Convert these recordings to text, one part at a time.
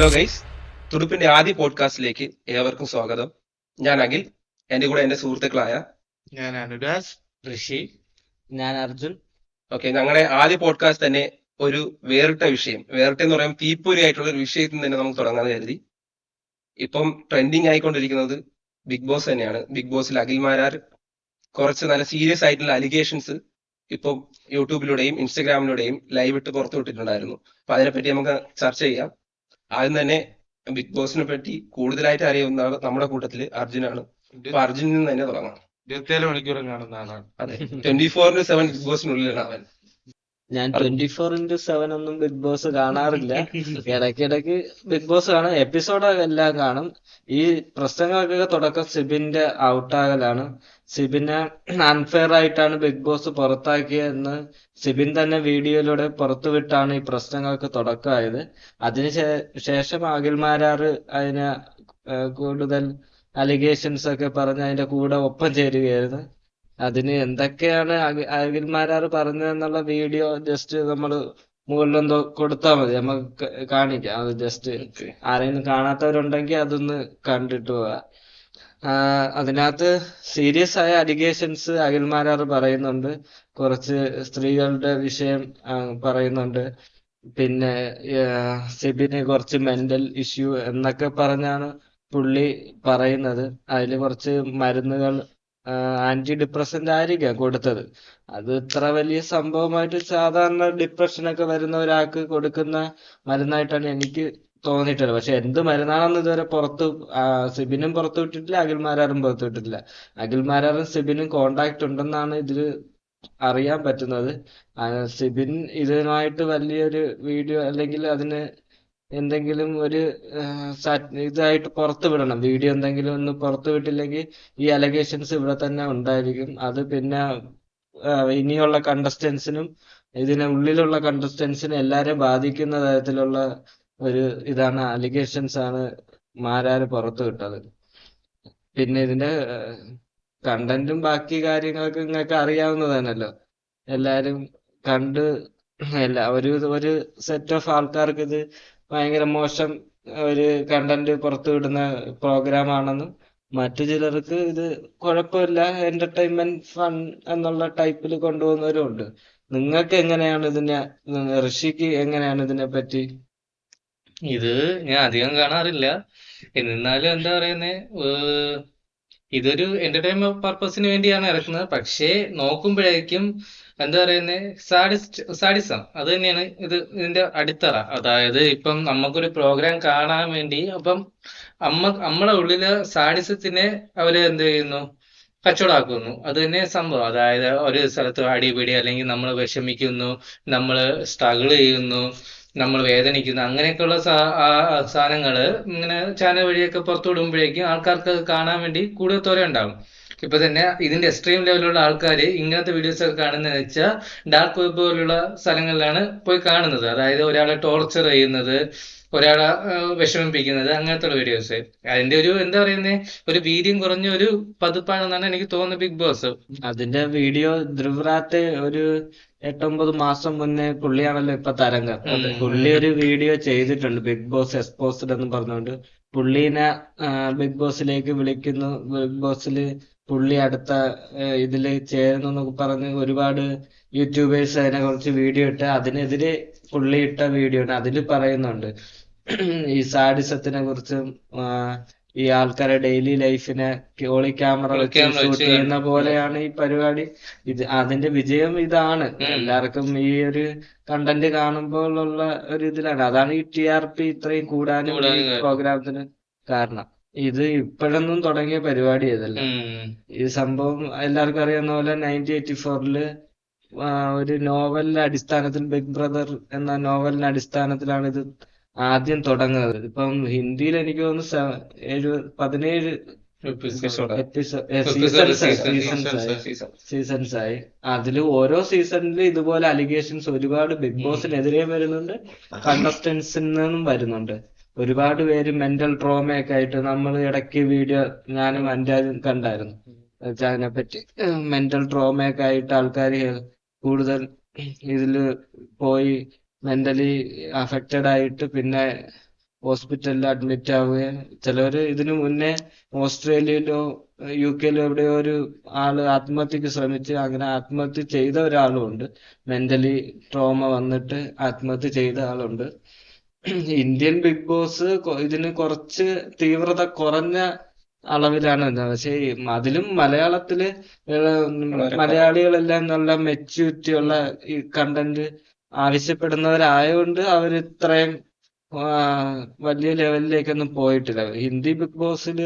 Hello guys, തുടുപ്പിന്റെ ആദ്യ പോഡ്കാസ്റ്റിലേക്ക് ഏവർക്കും സ്വാഗതം. ഞാൻ അഖിൽ, എന്റെ കൂടെ എന്റെ സുഹൃത്തുക്കളായ ഞാൻ അനുരാജ്, ഋഷി. ഞാൻ അർജുൻ. ഞങ്ങളുടെ ആദ്യ പോഡ്കാസ്റ്റ് തന്നെ ഒരു വേറിട്ട എന്ന് പറയുമ്പോൾ തീപ്പൊരി ആയിട്ടുള്ള ഒരു വിഷയത്തിൽ നിന്ന് തന്നെ നമുക്ക് തുടങ്ങാന്ന് കരുതി. ഇപ്പം ട്രെൻഡിങ് ആയിക്കൊണ്ടിരിക്കുന്നത് ബിഗ് ബോസ് തന്നെയാണ്. ബിഗ് ബോസിൽ അഖിൽമാരാർ കുറച്ച് നല്ല സീരിയസ് ആയിട്ടുള്ള അലിഗേഷൻസ് ഇപ്പം യൂട്യൂബിലൂടെയും ഇൻസ്റ്റഗ്രാമിലൂടെയും ലൈവ് ഇട്ട് പുറത്തു വിട്ടിട്ടുണ്ടായിരുന്നു. അപ്പൊ അതിനെപ്പറ്റി നമുക്ക് ചർച്ച ചെയ്യാം. ആദ്യം തന്നെ ബിഗ് ബോസിനെ പറ്റി കൂടുതലായിട്ട് അറിയാവുന്ന ആൾ നമ്മുടെ കൂട്ടത്തില് അർജുനാണ്. അപ്പൊ അർജുനിൽ നിന്ന് തന്നെ തുടങ്ങാം. 24 മണിക്കൂറും കാണുന്ന ആളാണ്. അതെ, 24/7 ബിഗ് ബോസിനുള്ളിലാണ് അവൻ. ഞാൻ 24/7 ഒന്നും ബിഗ് ബോസ് കാണാറില്ല. ഇടയ്ക്കിടയ്ക്ക് ബിഗ് ബോസ് കാണും, എപ്പിസോഡ് എല്ലാം കാണും. ഈ പ്രശ്നങ്ങൾക്കൊക്കെ തുടക്കം സിബിന്റെ ഔട്ടാകലാണ്. സിബിനെ അൺഫെയർ ആയിട്ടാണ് ബിഗ് ബോസ് പുറത്താക്കിയതെന്ന് സിബിൻ തന്നെ വീഡിയോയിലൂടെ പുറത്തുവിട്ടാണ് ഈ പ്രശ്നങ്ങൾക്ക് തുടക്കമായത്. അതിന് ശേഷം അഖിൽമാരാറ് അതിന് കൂടുതൽ അലിഗേഷൻസ് ഒക്കെ പറഞ്ഞ് അതിന്റെ കൂടെ ഒപ്പം ചേരുകയായിരുന്നു. അതിന് എന്തൊക്കെയാണ് അഖിൽമാരാറ് പറഞ്ഞതെന്നുള്ള വീഡിയോ ജസ്റ്റ് നമ്മൾ മുകളിലെന്തോ കൊടുത്താൽ മതി, നമുക്ക് കാണിക്കാം. അത് ജസ്റ്റ് ആരെങ്കിലും കാണാത്തവരുണ്ടെങ്കിൽ അതൊന്ന് കണ്ടിട്ട് പോവാം. അതിനകത്ത് സീരിയസ് ആയ അലിഗേഷൻസ് അഖിൽമാരാറ് പറയുന്നുണ്ട്. കുറച്ച് സ്ത്രീകളുടെ വിഷയം പറയുന്നുണ്ട്. പിന്നെ സിബിന് കുറച്ച് മെന്റൽ ഇഷ്യൂ എന്നൊക്കെ പറഞ്ഞാണ് പുള്ളി പറയുന്നത്. അതിൽ കുറച്ച് മരുന്നുകൾ ആന്റി ഡിപ്രസന്റ് ആയിരിക്കാം കൊടുത്തത്. അത് ഇത്ര വലിയ സംഭവമായിട്ട് സാധാരണ ഡിപ്രഷനൊക്കെ വരുന്ന ഒരാൾക്ക് കൊടുക്കുന്ന മരുന്നായിട്ടാണ് എനിക്ക് തോന്നിയിട്ടുള്ളത്. പക്ഷെ എന്ത് മരുന്നാണെന്ന് ഇതുവരെ സിബിനും പുറത്തു വിട്ടിട്ടില്ല, അഖിൽമാരാറും പുറത്തു വിട്ടിട്ടില്ല. അഖിൽമാരാറും സിബിനും കോണ്ടാക്ട് ഉണ്ടെന്നാണ് ഇതിൽ അറിയാൻ പറ്റുന്നത്. സിബിൻ ഇതിനായിട്ട് വലിയൊരു വീഡിയോ അല്ലെങ്കിൽ അതിന് എന്തെങ്കിലും ഒരു ഇതായിട്ട് പുറത്തു വിടണം. വീഡിയോ എന്തെങ്കിലും ഒന്ന് പുറത്തു വിട്ടില്ലെങ്കിൽ ഈ അലഗേഷൻസ് ഇവിടെ തന്നെ ഉണ്ടായിരിക്കും. അത് പിന്നെ ഇനിയുള്ള കണ്ടസ്റ്റൻസിനും ഇതിന് ഉള്ളിലുള്ള കണ്ടസ്റ്റൻസിനും എല്ലാരെയും ബാധിക്കുന്ന തരത്തിലുള്ള ഒരു ഇതാണ്, അലിഗേഷൻസ് ആണ് മാരാര് പുറത്തു വിട്ടത്. പിന്നെ ഇതിന്റെ കണ്ടന്റും ബാക്കി കാര്യങ്ങളൊക്കെ നിങ്ങൾക്ക് അറിയാവുന്നതാണല്ലോ. എല്ലാരും കണ്ട് ഒരു സെറ്റ് ഓഫ് ആൾക്കാർക്ക് ഇത് ഭയങ്കര മോശം ഒരു കണ്ടന്റ് പുറത്തുവിടുന്ന പ്രോഗ്രാം ആണെന്നും മറ്റു ചിലർക്ക് ഇത് കുഴപ്പമില്ല, എന്റർടൈൻമെന്റ് ഫൺ എന്നുള്ള ടൈപ്പിൽ കൊണ്ടുപോകുന്നവരും ഉണ്ട്. നിങ്ങൾക്ക് എങ്ങനെയാണ് ഋഷിക്ക് എങ്ങനെയാണ് ഇതിനെ പറ്റി? ഇത് ഞാൻ അധികം കാണാറില്ല. എന്നിരുന്നാലും എന്താ പറയുന്നേ, ഇതൊരു എന്റർടൈൻമെന്റ് പർപ്പസിന് വേണ്ടിയാണ് ഇറക്കുന്നത്. പക്ഷേ നോക്കുമ്പോഴേക്കും എന്താ പറയുന്നേ, സാഡിസം അത് തന്നെയാണ് ഇതിന്റെ അടിത്തറ. അതായത് ഇപ്പം നമുക്കൊരു പ്രോഗ്രാം കാണാൻ വേണ്ടി അപ്പം നമ്മളെ ഉള്ളിലെ സാഡിസത്തിനെ അവര് എന്ത് ചെയ്യുന്നു, കച്ചവടാക്കുന്നു. അത് തന്നെ സംഭവം. അതായത് ഒരു സ്ഥലത്ത് അടിപിടി, അല്ലെങ്കിൽ നമ്മൾ വിഷമിക്കുന്നു, നമ്മൾ സ്ട്രഗിൾ ചെയ്യുന്നു, നമ്മൾ വേദനിക്കുന്നു, അങ്ങനെയൊക്കെയുള്ള സാധനങ്ങള് ഇങ്ങനെ ചാനൽ വഴിയൊക്കെ പുറത്തു വിടുമ്പോഴേക്കും ആൾക്കാർക്ക് അത് കാണാൻ വേണ്ടി കൂടുതൽ ത്വര ഉണ്ടാകും. ഇപ്പൊ തന്നെ ഇതിന്റെ എക്സ്ട്രീം ലെവലിലുള്ള ആൾക്കാർ ഇങ്ങനത്തെ വീഡിയോസ് ഒക്കെ കാണുന്നതെന്ന് വെച്ചാൽ ഡാർക്ക് വെബ് പോലുള്ള സ്ഥലങ്ങളിലാണ് പോയി കാണുന്നത്. അതായത് ഒരാളെ ടോർച്ചർ ചെയ്യുന്നത്, ഒരാളെ വിഷമിപ്പിക്കുന്നത്, അങ്ങനത്തെ വീഡിയോസ്. അതിന്റെ ഒരു എന്താ പറയുന്നേ, ഒരു വീര്യം കുറഞ്ഞ ഒരു പതിപ്പാണെന്നാണ് എനിക്ക് തോന്നുന്നത് ബിഗ് ബോസ്. അതിന്റെ വീഡിയോ ധ്രുവറാത്തെ ഒരു 8-9 മാസം മുന്നേ പുള്ളിയാണല്ലോ ഇപ്പൊ തരംഗം. പുള്ളി ഒരു വീഡിയോ ചെയ്തിട്ടുണ്ട്, ബിഗ് ബോസ് എക്സ്പോസ്ഡ് എന്ന് പറഞ്ഞുകൊണ്ട്. പുള്ളീനെ ബിഗ് ബോസിലേക്ക് വിളിക്കുന്നു, ബിഗ് ബോസില് പുള്ളി അടുത്ത ഇതില് ചേരുന്നു എന്നൊക്കെ പറഞ്ഞ് ഒരുപാട് യൂട്യൂബേഴ്സ് അതിനെ കുറിച്ച് വീഡിയോ ഇട്ട് അതിനെതിരെ പുള്ളി ഇട്ട വീഡിയോ ഉണ്ട്. അതിൽ പറയുന്നുണ്ട് ഈ സാഡിസത്തിനെ കുറിച്ചും ഈ ആൾക്കാരെ ഡെയിലി ലൈഫിനെ ഒളി ക്യാമറ വെച്ച് ഷൂട്ട് ചെയ്യുന്ന പോലെയാണ് ഈ പരിപാടി. അതിന്റെ വിജയം ഇതാണ്. എല്ലാവർക്കും ഈ ഒരു കണ്ടന്റ് കാണുമ്പോഴുള്ള ഒരു ഇതിലാണ്. അതാണ് ഈ TRP ഇത്രയും കൂടാനും ഈ പ്രോഗ്രാമത്തിന് കാരണം. ഇത് ഇപ്പോഴൊന്നും തുടങ്ങിയ പരിപാടി ഇതല്ല. ഈ സംഭവം എല്ലാവർക്കും അറിയാവുന്ന പോലെ 1984 ഒരു നോവലിന്റെ അടിസ്ഥാനത്തിൽ, ബിഗ് ബ്രദർ എന്ന നോവലിന്റെ അടിസ്ഥാനത്തിലാണ് ഇത് ആദ്യം തുടങ്ങുന്നത്. ഇപ്പം ഹിന്ദിയിൽ എനിക്ക് തോന്നുന്നു 17 സീസൺസ് ആയി. അതില് ഓരോ സീസണിലും ഇതുപോലെ അലിഗേഷൻസ് ഒരുപാട് ബിഗ് ബോസിനെതിരെ വരുന്നുണ്ട്, കണ്ടസ്റ്റൻസിൽ നിന്നും വരുന്നുണ്ട്. ഒരുപാട് പേര് മെന്റൽ ട്രോമയൊക്കെ ആയിട്ട്, നമ്മൾ ഇടയ്ക്ക് വീഡിയോ ഞാനും അനുരാജും കണ്ടായിരുന്നു അതിനെപ്പറ്റി. മെന്റൽ ട്രോമയൊക്കെ ആയിട്ട് ആൾക്കാർ കൂടുതൽ ഇതില് പോയി മെന്റലി അഫക്റ്റഡ് ആയിട്ട് പിന്നെ ഹോസ്പിറ്റലിൽ അഡ്മിറ്റ് ആവുകയും ചിലവര് ഇതിനു മുന്നേ ഓസ്ട്രേലിയയിലോ UK-യിലോ എവിടെയോ ഒരു ആള് ആത്മഹത്യക്ക് ശ്രമിച്ച് അങ്ങനെ ആത്മഹത്യ ചെയ്ത ഒരാളും ഉണ്ട്. മെന്റലി ട്രോമ വന്നിട്ട് ആത്മഹത്യ ചെയ്ത ആളുണ്ട്. ഇന്ത്യൻ ബിഗ് ബോസ് ഇതിന് കുറച്ച് തീവ്രത കുറഞ്ഞ അളവിലാണ് വരുന്നത്. പക്ഷെ അതിലും മലയാളത്തില് മലയാളികളെല്ലാം നല്ല മെച്യൂരിറ്റി ഉള്ള ഈ കണ്ടന്റ് ആവശ്യപ്പെടുന്നവരായോണ്ട് അവർ ഇത്രയും വലിയ ലെവലിലേക്കൊന്നും പോയിട്ടില്ല. ഹിന്ദി ബിഗ് ബോസിൽ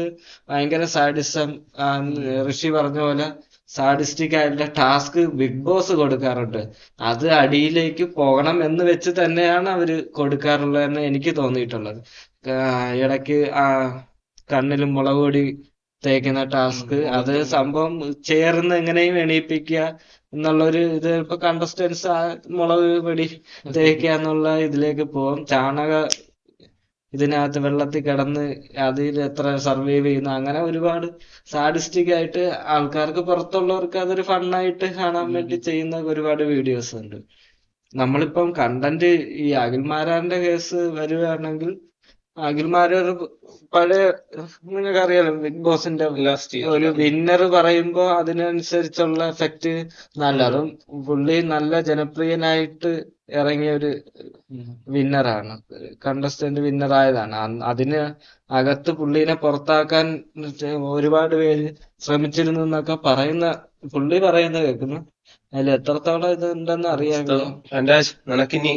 ഭയങ്കര സാഡിസം, ഋഷി പറഞ്ഞ പോലെ സാഡിസ്റ്റിക് ആയിട്ടുള്ള ടാസ്ക് ബിഗ് ബോസ് കൊടുക്കാറുണ്ട്. അത് അടിയിലേക്ക് പോകണം എന്ന് വെച്ച് തന്നെയാണ് അവര് കൊടുക്കാറുള്ളതെന്ന് എനിക്ക് തോന്നിയിട്ടുള്ളത്. ഇടയ്ക്ക് കണ്ണിലും മുളക് പൊടി തേക്കുന്ന ടാസ്ക്, അത് സംഭവം ചേർന്ന് എങ്ങനെയും എണീപ്പിക്കുക എന്നുള്ളൊരു ഇത്. ഇപ്പൊ കണ്ടസ്റ്റൻസ് മുളക് പൊടി തേക്കുക എന്നുള്ള ഇതിലേക്ക് പോകും. ഇതിനകത്ത് വെള്ളത്തിൽ കിടന്ന് അതിൽ എത്ര സർവൈവ് ചെയ്യുന്നു, അങ്ങനെ ഒരുപാട് സാഡിസ്റ്റിക് ആയിട്ട് ആൾക്കാർക്ക്, പുറത്തുള്ളവർക്ക് അതൊരു ഫണ്ണായിട്ട് കാണാൻ വേണ്ടി ചെയ്യുന്ന ഒരുപാട് വീഡിയോസ് ഉണ്ട്. നമ്മളിപ്പം കണ്ടന്റ് ഈ അഖിൽമാരാറിന്റെ കേസ് വരുവാണെങ്കിൽ, അഖിൽമാരാർ പഴയ, നിങ്ങൾക്കറിയാലോ ബിഗ് ബോസിന്റെ ഒരു വിന്നർ പറയുമ്പോ അതിനനുസരിച്ചുള്ള എഫക്റ്റ് നല്ലതും, പുള്ളി നല്ല ജനപ്രിയനായിട്ട് ഇറങ്ങിയ ഒരു വിന്നറാണ്, കണ്ടസ്റ്റന്റ് വിന്നറായതാണ്. അതിന് അകത്ത് പുള്ളീനെ പുറത്താക്കാൻ ഒരുപാട് പേര് ശ്രമിച്ചിരുന്നു എന്നൊക്കെ പുള്ളി പറയുന്ന കേൾക്കുന്നു. അതിൽ എത്രത്തോളം ഇത് ഉണ്ടെന്ന് അറിയാമോ? നിനക്കിനി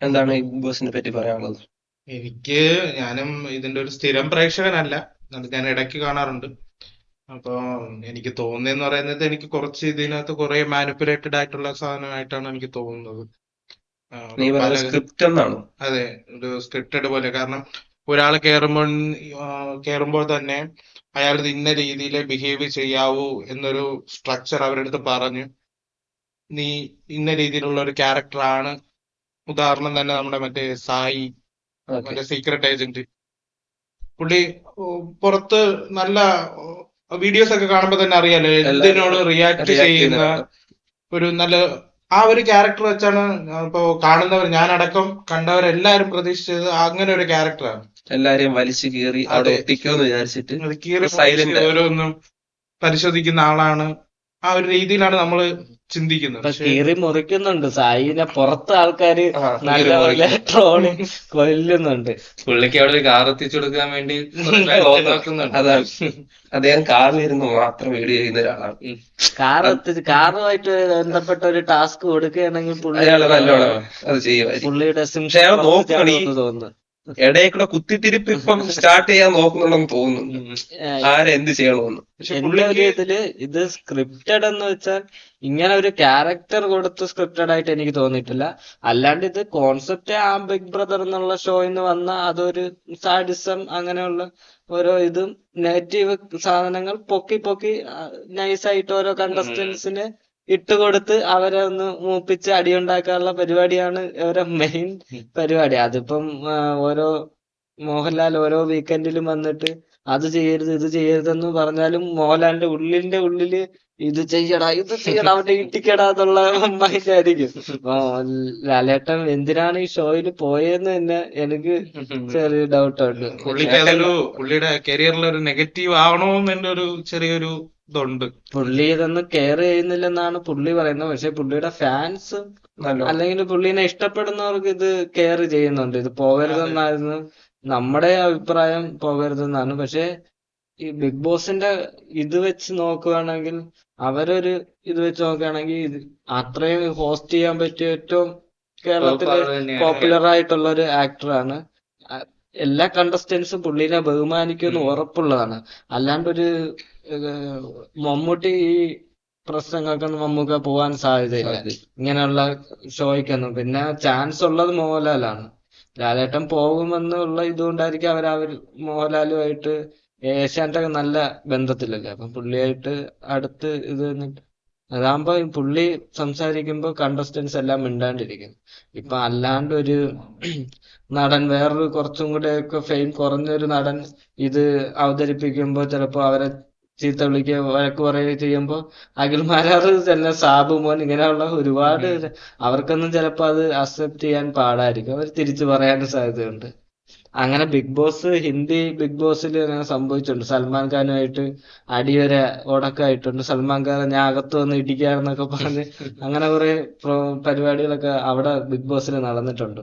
എന്താണ് ബിഗ് ബോസിനെ പറ്റി പറയാനുള്ളത്? ഞാനും ഇതിന്റെ ഒരു സ്ഥിരം പ്രേക്ഷകനല്ല, ഞാൻ ഇടയ്ക്ക് കാണാറുണ്ട്. അപ്പൊ എനിക്ക് തോന്നുന്നതെന്ന് പറയുന്നത്, എനിക്ക് കുറച്ച് ഇതിനകത്ത് കുറെ മാനിപ്പുലേറ്റഡ് ആയിട്ടുള്ള സാധനമായിട്ടാണ് എനിക്ക് തോന്നുന്നത്. സ്ക്രിപ്റ്റ് എന്നാണോ? അതെ, ഒരു സ്ക്രിപ്റ്റഡ് പോലെ. കാരണം ഒരാൾ കേറുമ്പോൾ തന്നെ അയാൾ ഇന്ന രീതിയിൽ ബിഹേവ് ചെയ്യാവൂ എന്നൊരു സ്ട്രക്ചർ അവരെടുത്ത് പറഞ്ഞു, നീ ഇന്ന രീതിയിലുള്ള ഒരു ക്യാരക്ടറാണ്. ഉദാഹരണം തന്നെ നമ്മുടെ മറ്റേ സായി, മറ്റേ സീക്രട്ട് ഏജന്റ്, പുള്ളി പുറത്ത് നല്ല വീഡിയോസ് ഒക്കെ കാണുമ്പോ തന്നെ അറിയാലോ എന്തിനോട് റിയാക്ട് ചെയ്യുന്ന ഒരു നല്ല ഒരു ക്യാരക്ടർ വെച്ചാണ് ഇപ്പൊ ഞാനടക്കം കണ്ടവരെല്ലാരും പ്രതീക്ഷിച്ചത് അങ്ങനെ ഒരു ക്യാരക്ടറാണ്. എല്ലാരെയും വലിച്ചു കീറി അവിടെ എത്തിക്കുമെന്ന് വിചാരിച്ചിട്ട് ഓരോന്നും പരിശോധിക്കുന്ന ആളാണ്. ആ ഒരു രീതിയിലാണ് നമ്മള് ചിന്തിക്കുന്നത്. കീറി മുറിക്കുന്നുണ്ട് സായിനെ, പുറത്ത് ആൾക്കാര് നല്ലപോലെ ട്രോളി കൊല്ലുന്നുണ്ട്. പുള്ളിക്ക് അവിടെ ഒരു കാർ എത്തിച്ചു കൊടുക്കാൻ വേണ്ടി അതാണ്, അദ്ദേഹം കാറിലിരുന്ന് മാത്രം വീഡിയോ ചെയ്യുന്ന ഒരാളാണ്. കാറുമായിട്ട് ബന്ധപ്പെട്ട ഒരു ടാസ്ക് കൊടുക്കുകയാണെങ്കിൽ നല്ലോണം അത് ചെയ്യുമായിരിക്കും. പുള്ളിയുടെ തോന്നുന്നു ഇടയിൽ കൂടെ കുത്തിത്തിരിപ്പ് ഇപ്പം സ്റ്റാർട്ട് ചെയ്യാൻ നോക്കുന്നുണ്ടെന്ന് തോന്നുന്നു, ആരെന്ത് ചെയ്യണമെന്ന്. എന്റെ ഒരു ഇതില് ഇത് സ്ക്രിപ്റ്റഡ് എന്ന് വെച്ചാൽ ഇങ്ങനെ ഒരു ക്യാരക്ടർ കൊടുത്ത് സ്ക്രിപ്റ്റഡ് ആയിട്ട് എനിക്ക് തോന്നിയിട്ടില്ല. അല്ലാണ്ട് ഇത് കോൺസെപ്റ്റ് ആ ബിഗ് ബ്രദർ എന്നുള്ള ഷോയിന്ന് വന്ന അതൊരു സാഡിസം, അങ്ങനെയുള്ള ഓരോ ഇതും നെഗറ്റീവ് സാധനങ്ങൾ പൊക്കി നൈസായിട്ട് ഓരോ കണ്ടസ്റ്റൻസിന് ഇട്ടുകൊടുത്ത് അവരെ ഒന്ന് മൂപ്പിച്ച് അടിയുണ്ടാക്കാനുള്ള പരിപാടിയാണ് അവരെ മെയിൻ പരിപാടി. അതിപ്പം മോഹൻലാൽ ഓരോ വീക്കെൻഡിലും വന്നിട്ട് അത് ചെയ്യരുത് ഇത് ചെയ്യരുതെന്ന് പറഞ്ഞാലും മോഹൻലാലിന്റെ ഉള്ളില് ഇത് ചെയ്യടാ അവന്റെ ഇട്ടിക്കടാ എന്നുള്ള മൈൻഡായിരിക്കും. ലാലേട്ടൻ എന്തിനാണ് ഈ ഷോയിൽ പോയെന്ന് തന്നെ എനിക്ക് ചെറിയ ഡൗട്ട് ഉണ്ട്. പുള്ളിയുടെ കരിയറിലൊരു നെഗറ്റീവ് ആവണോ എന്നെ ഒരു ചെറിയൊരു ഇതുണ്ട്. പുള്ളി ഇതൊന്നും കെയർ ചെയ്യുന്നില്ലെന്നാണ് പുള്ളി പറയുന്നത്. പക്ഷെ പുള്ളിയുടെ ഫാൻസ് അല്ലെങ്കിൽ പുള്ളിനെ ഇഷ്ടപ്പെടുന്നവർക്ക് ഇത് കെയർ ചെയ്യുന്നുണ്ട്. ഇത് പോകരുതെന്നായിരുന്നു നമ്മുടെ അഭിപ്രായം, പോകരുതെന്നാണ്. പക്ഷെ ഈ ബിഗ് ബോസിന്റെ ഇത് വെച്ച് നോക്കുകയാണെങ്കിൽ, അവരൊരു ഇത് വെച്ച് നോക്കുകയാണെങ്കിൽ അത്രയും ഹോസ്റ്റ് ചെയ്യാൻ പറ്റിയ ഏറ്റവും കേരളത്തില് പോപ്പുലർ ആയിട്ടുള്ള ഒരു ആക്ടറാണ്. എല്ലാ കണ്ടസ്റ്റൻസും പുള്ളിനെ ബഹുമാനിക്കുമെന്ന് ഉറപ്പുള്ളതാണ്. അല്ലാണ്ടൊരു മമ്മൂട്ടി ഈ പ്രശ്നങ്ങൾക്കൊന്നും മമ്മൂക്ക പോവാൻ സാധ്യതയില്ല ഇങ്ങനെയുള്ള ഷോയ്ക്കൊന്നും. പിന്നെ ചാൻസ് ഉള്ളത് മോഹൻലാലാണ്. ലാലേട്ടൻ പോകുമെന്നുള്ള ഇതുകൊണ്ടായിരിക്കും അവർ മോഹൻലാലുമായിട്ട് ഏഷ്യാനെറ്റൊക്കെ നല്ല ബന്ധത്തിലല്ലേ, അപ്പം പുള്ളിയായിട്ട് അടുത്ത് ഇത് അതാകുമ്പോ പുള്ളി സംസാരിക്കുമ്പോ കണ്ടസ്റ്റൻസ് എല്ലാം മിണ്ടാണ്ടിരിക്കും. ഇപ്പൊ അല്ലാണ്ട് ഒരു നടൻ, വേറൊരു കുറച്ചും കൂടെ ഒക്കെ ഫെയിം കുറഞ്ഞൊരു നടൻ ഇത് അവതരിപ്പിക്കുമ്പോ ചിലപ്പോ അവരെ ചീത്ത വിളിക്കുക, വഴക്ക് പറയുകയോ ചെയ്യുമ്പോ അഖിൽമാരാറ് തന്നെ, സാബു മോൻ, ഇങ്ങനെയുള്ള ഒരുപാട് അവർക്കൊന്നും ചിലപ്പോ അത് അക്സെപ്റ്റ് ചെയ്യാൻ പാടായിരിക്കും. അവർ തിരിച്ചു പറയാനും സാധ്യതയുണ്ട്. അങ്ങനെ ബിഗ് ബോസ് ഹിന്ദി ബിഗ് ബോസിൽ അങ്ങനെ സംഭവിച്ചിട്ടുണ്ട്. സൽമാൻ ഖാനുമായിട്ട് അടിവരെ ഉടക്കായിട്ടുണ്ട്. സൽമാൻ ഖാൻ ഞാൻ അകത്ത് വന്ന് ഇടിക്കാന്നൊക്കെ പറഞ്ഞ് അങ്ങനെ കുറെ പരിപാടികളൊക്കെ അവിടെ ബിഗ് ബോസിൽ നടന്നിട്ടുണ്ട്.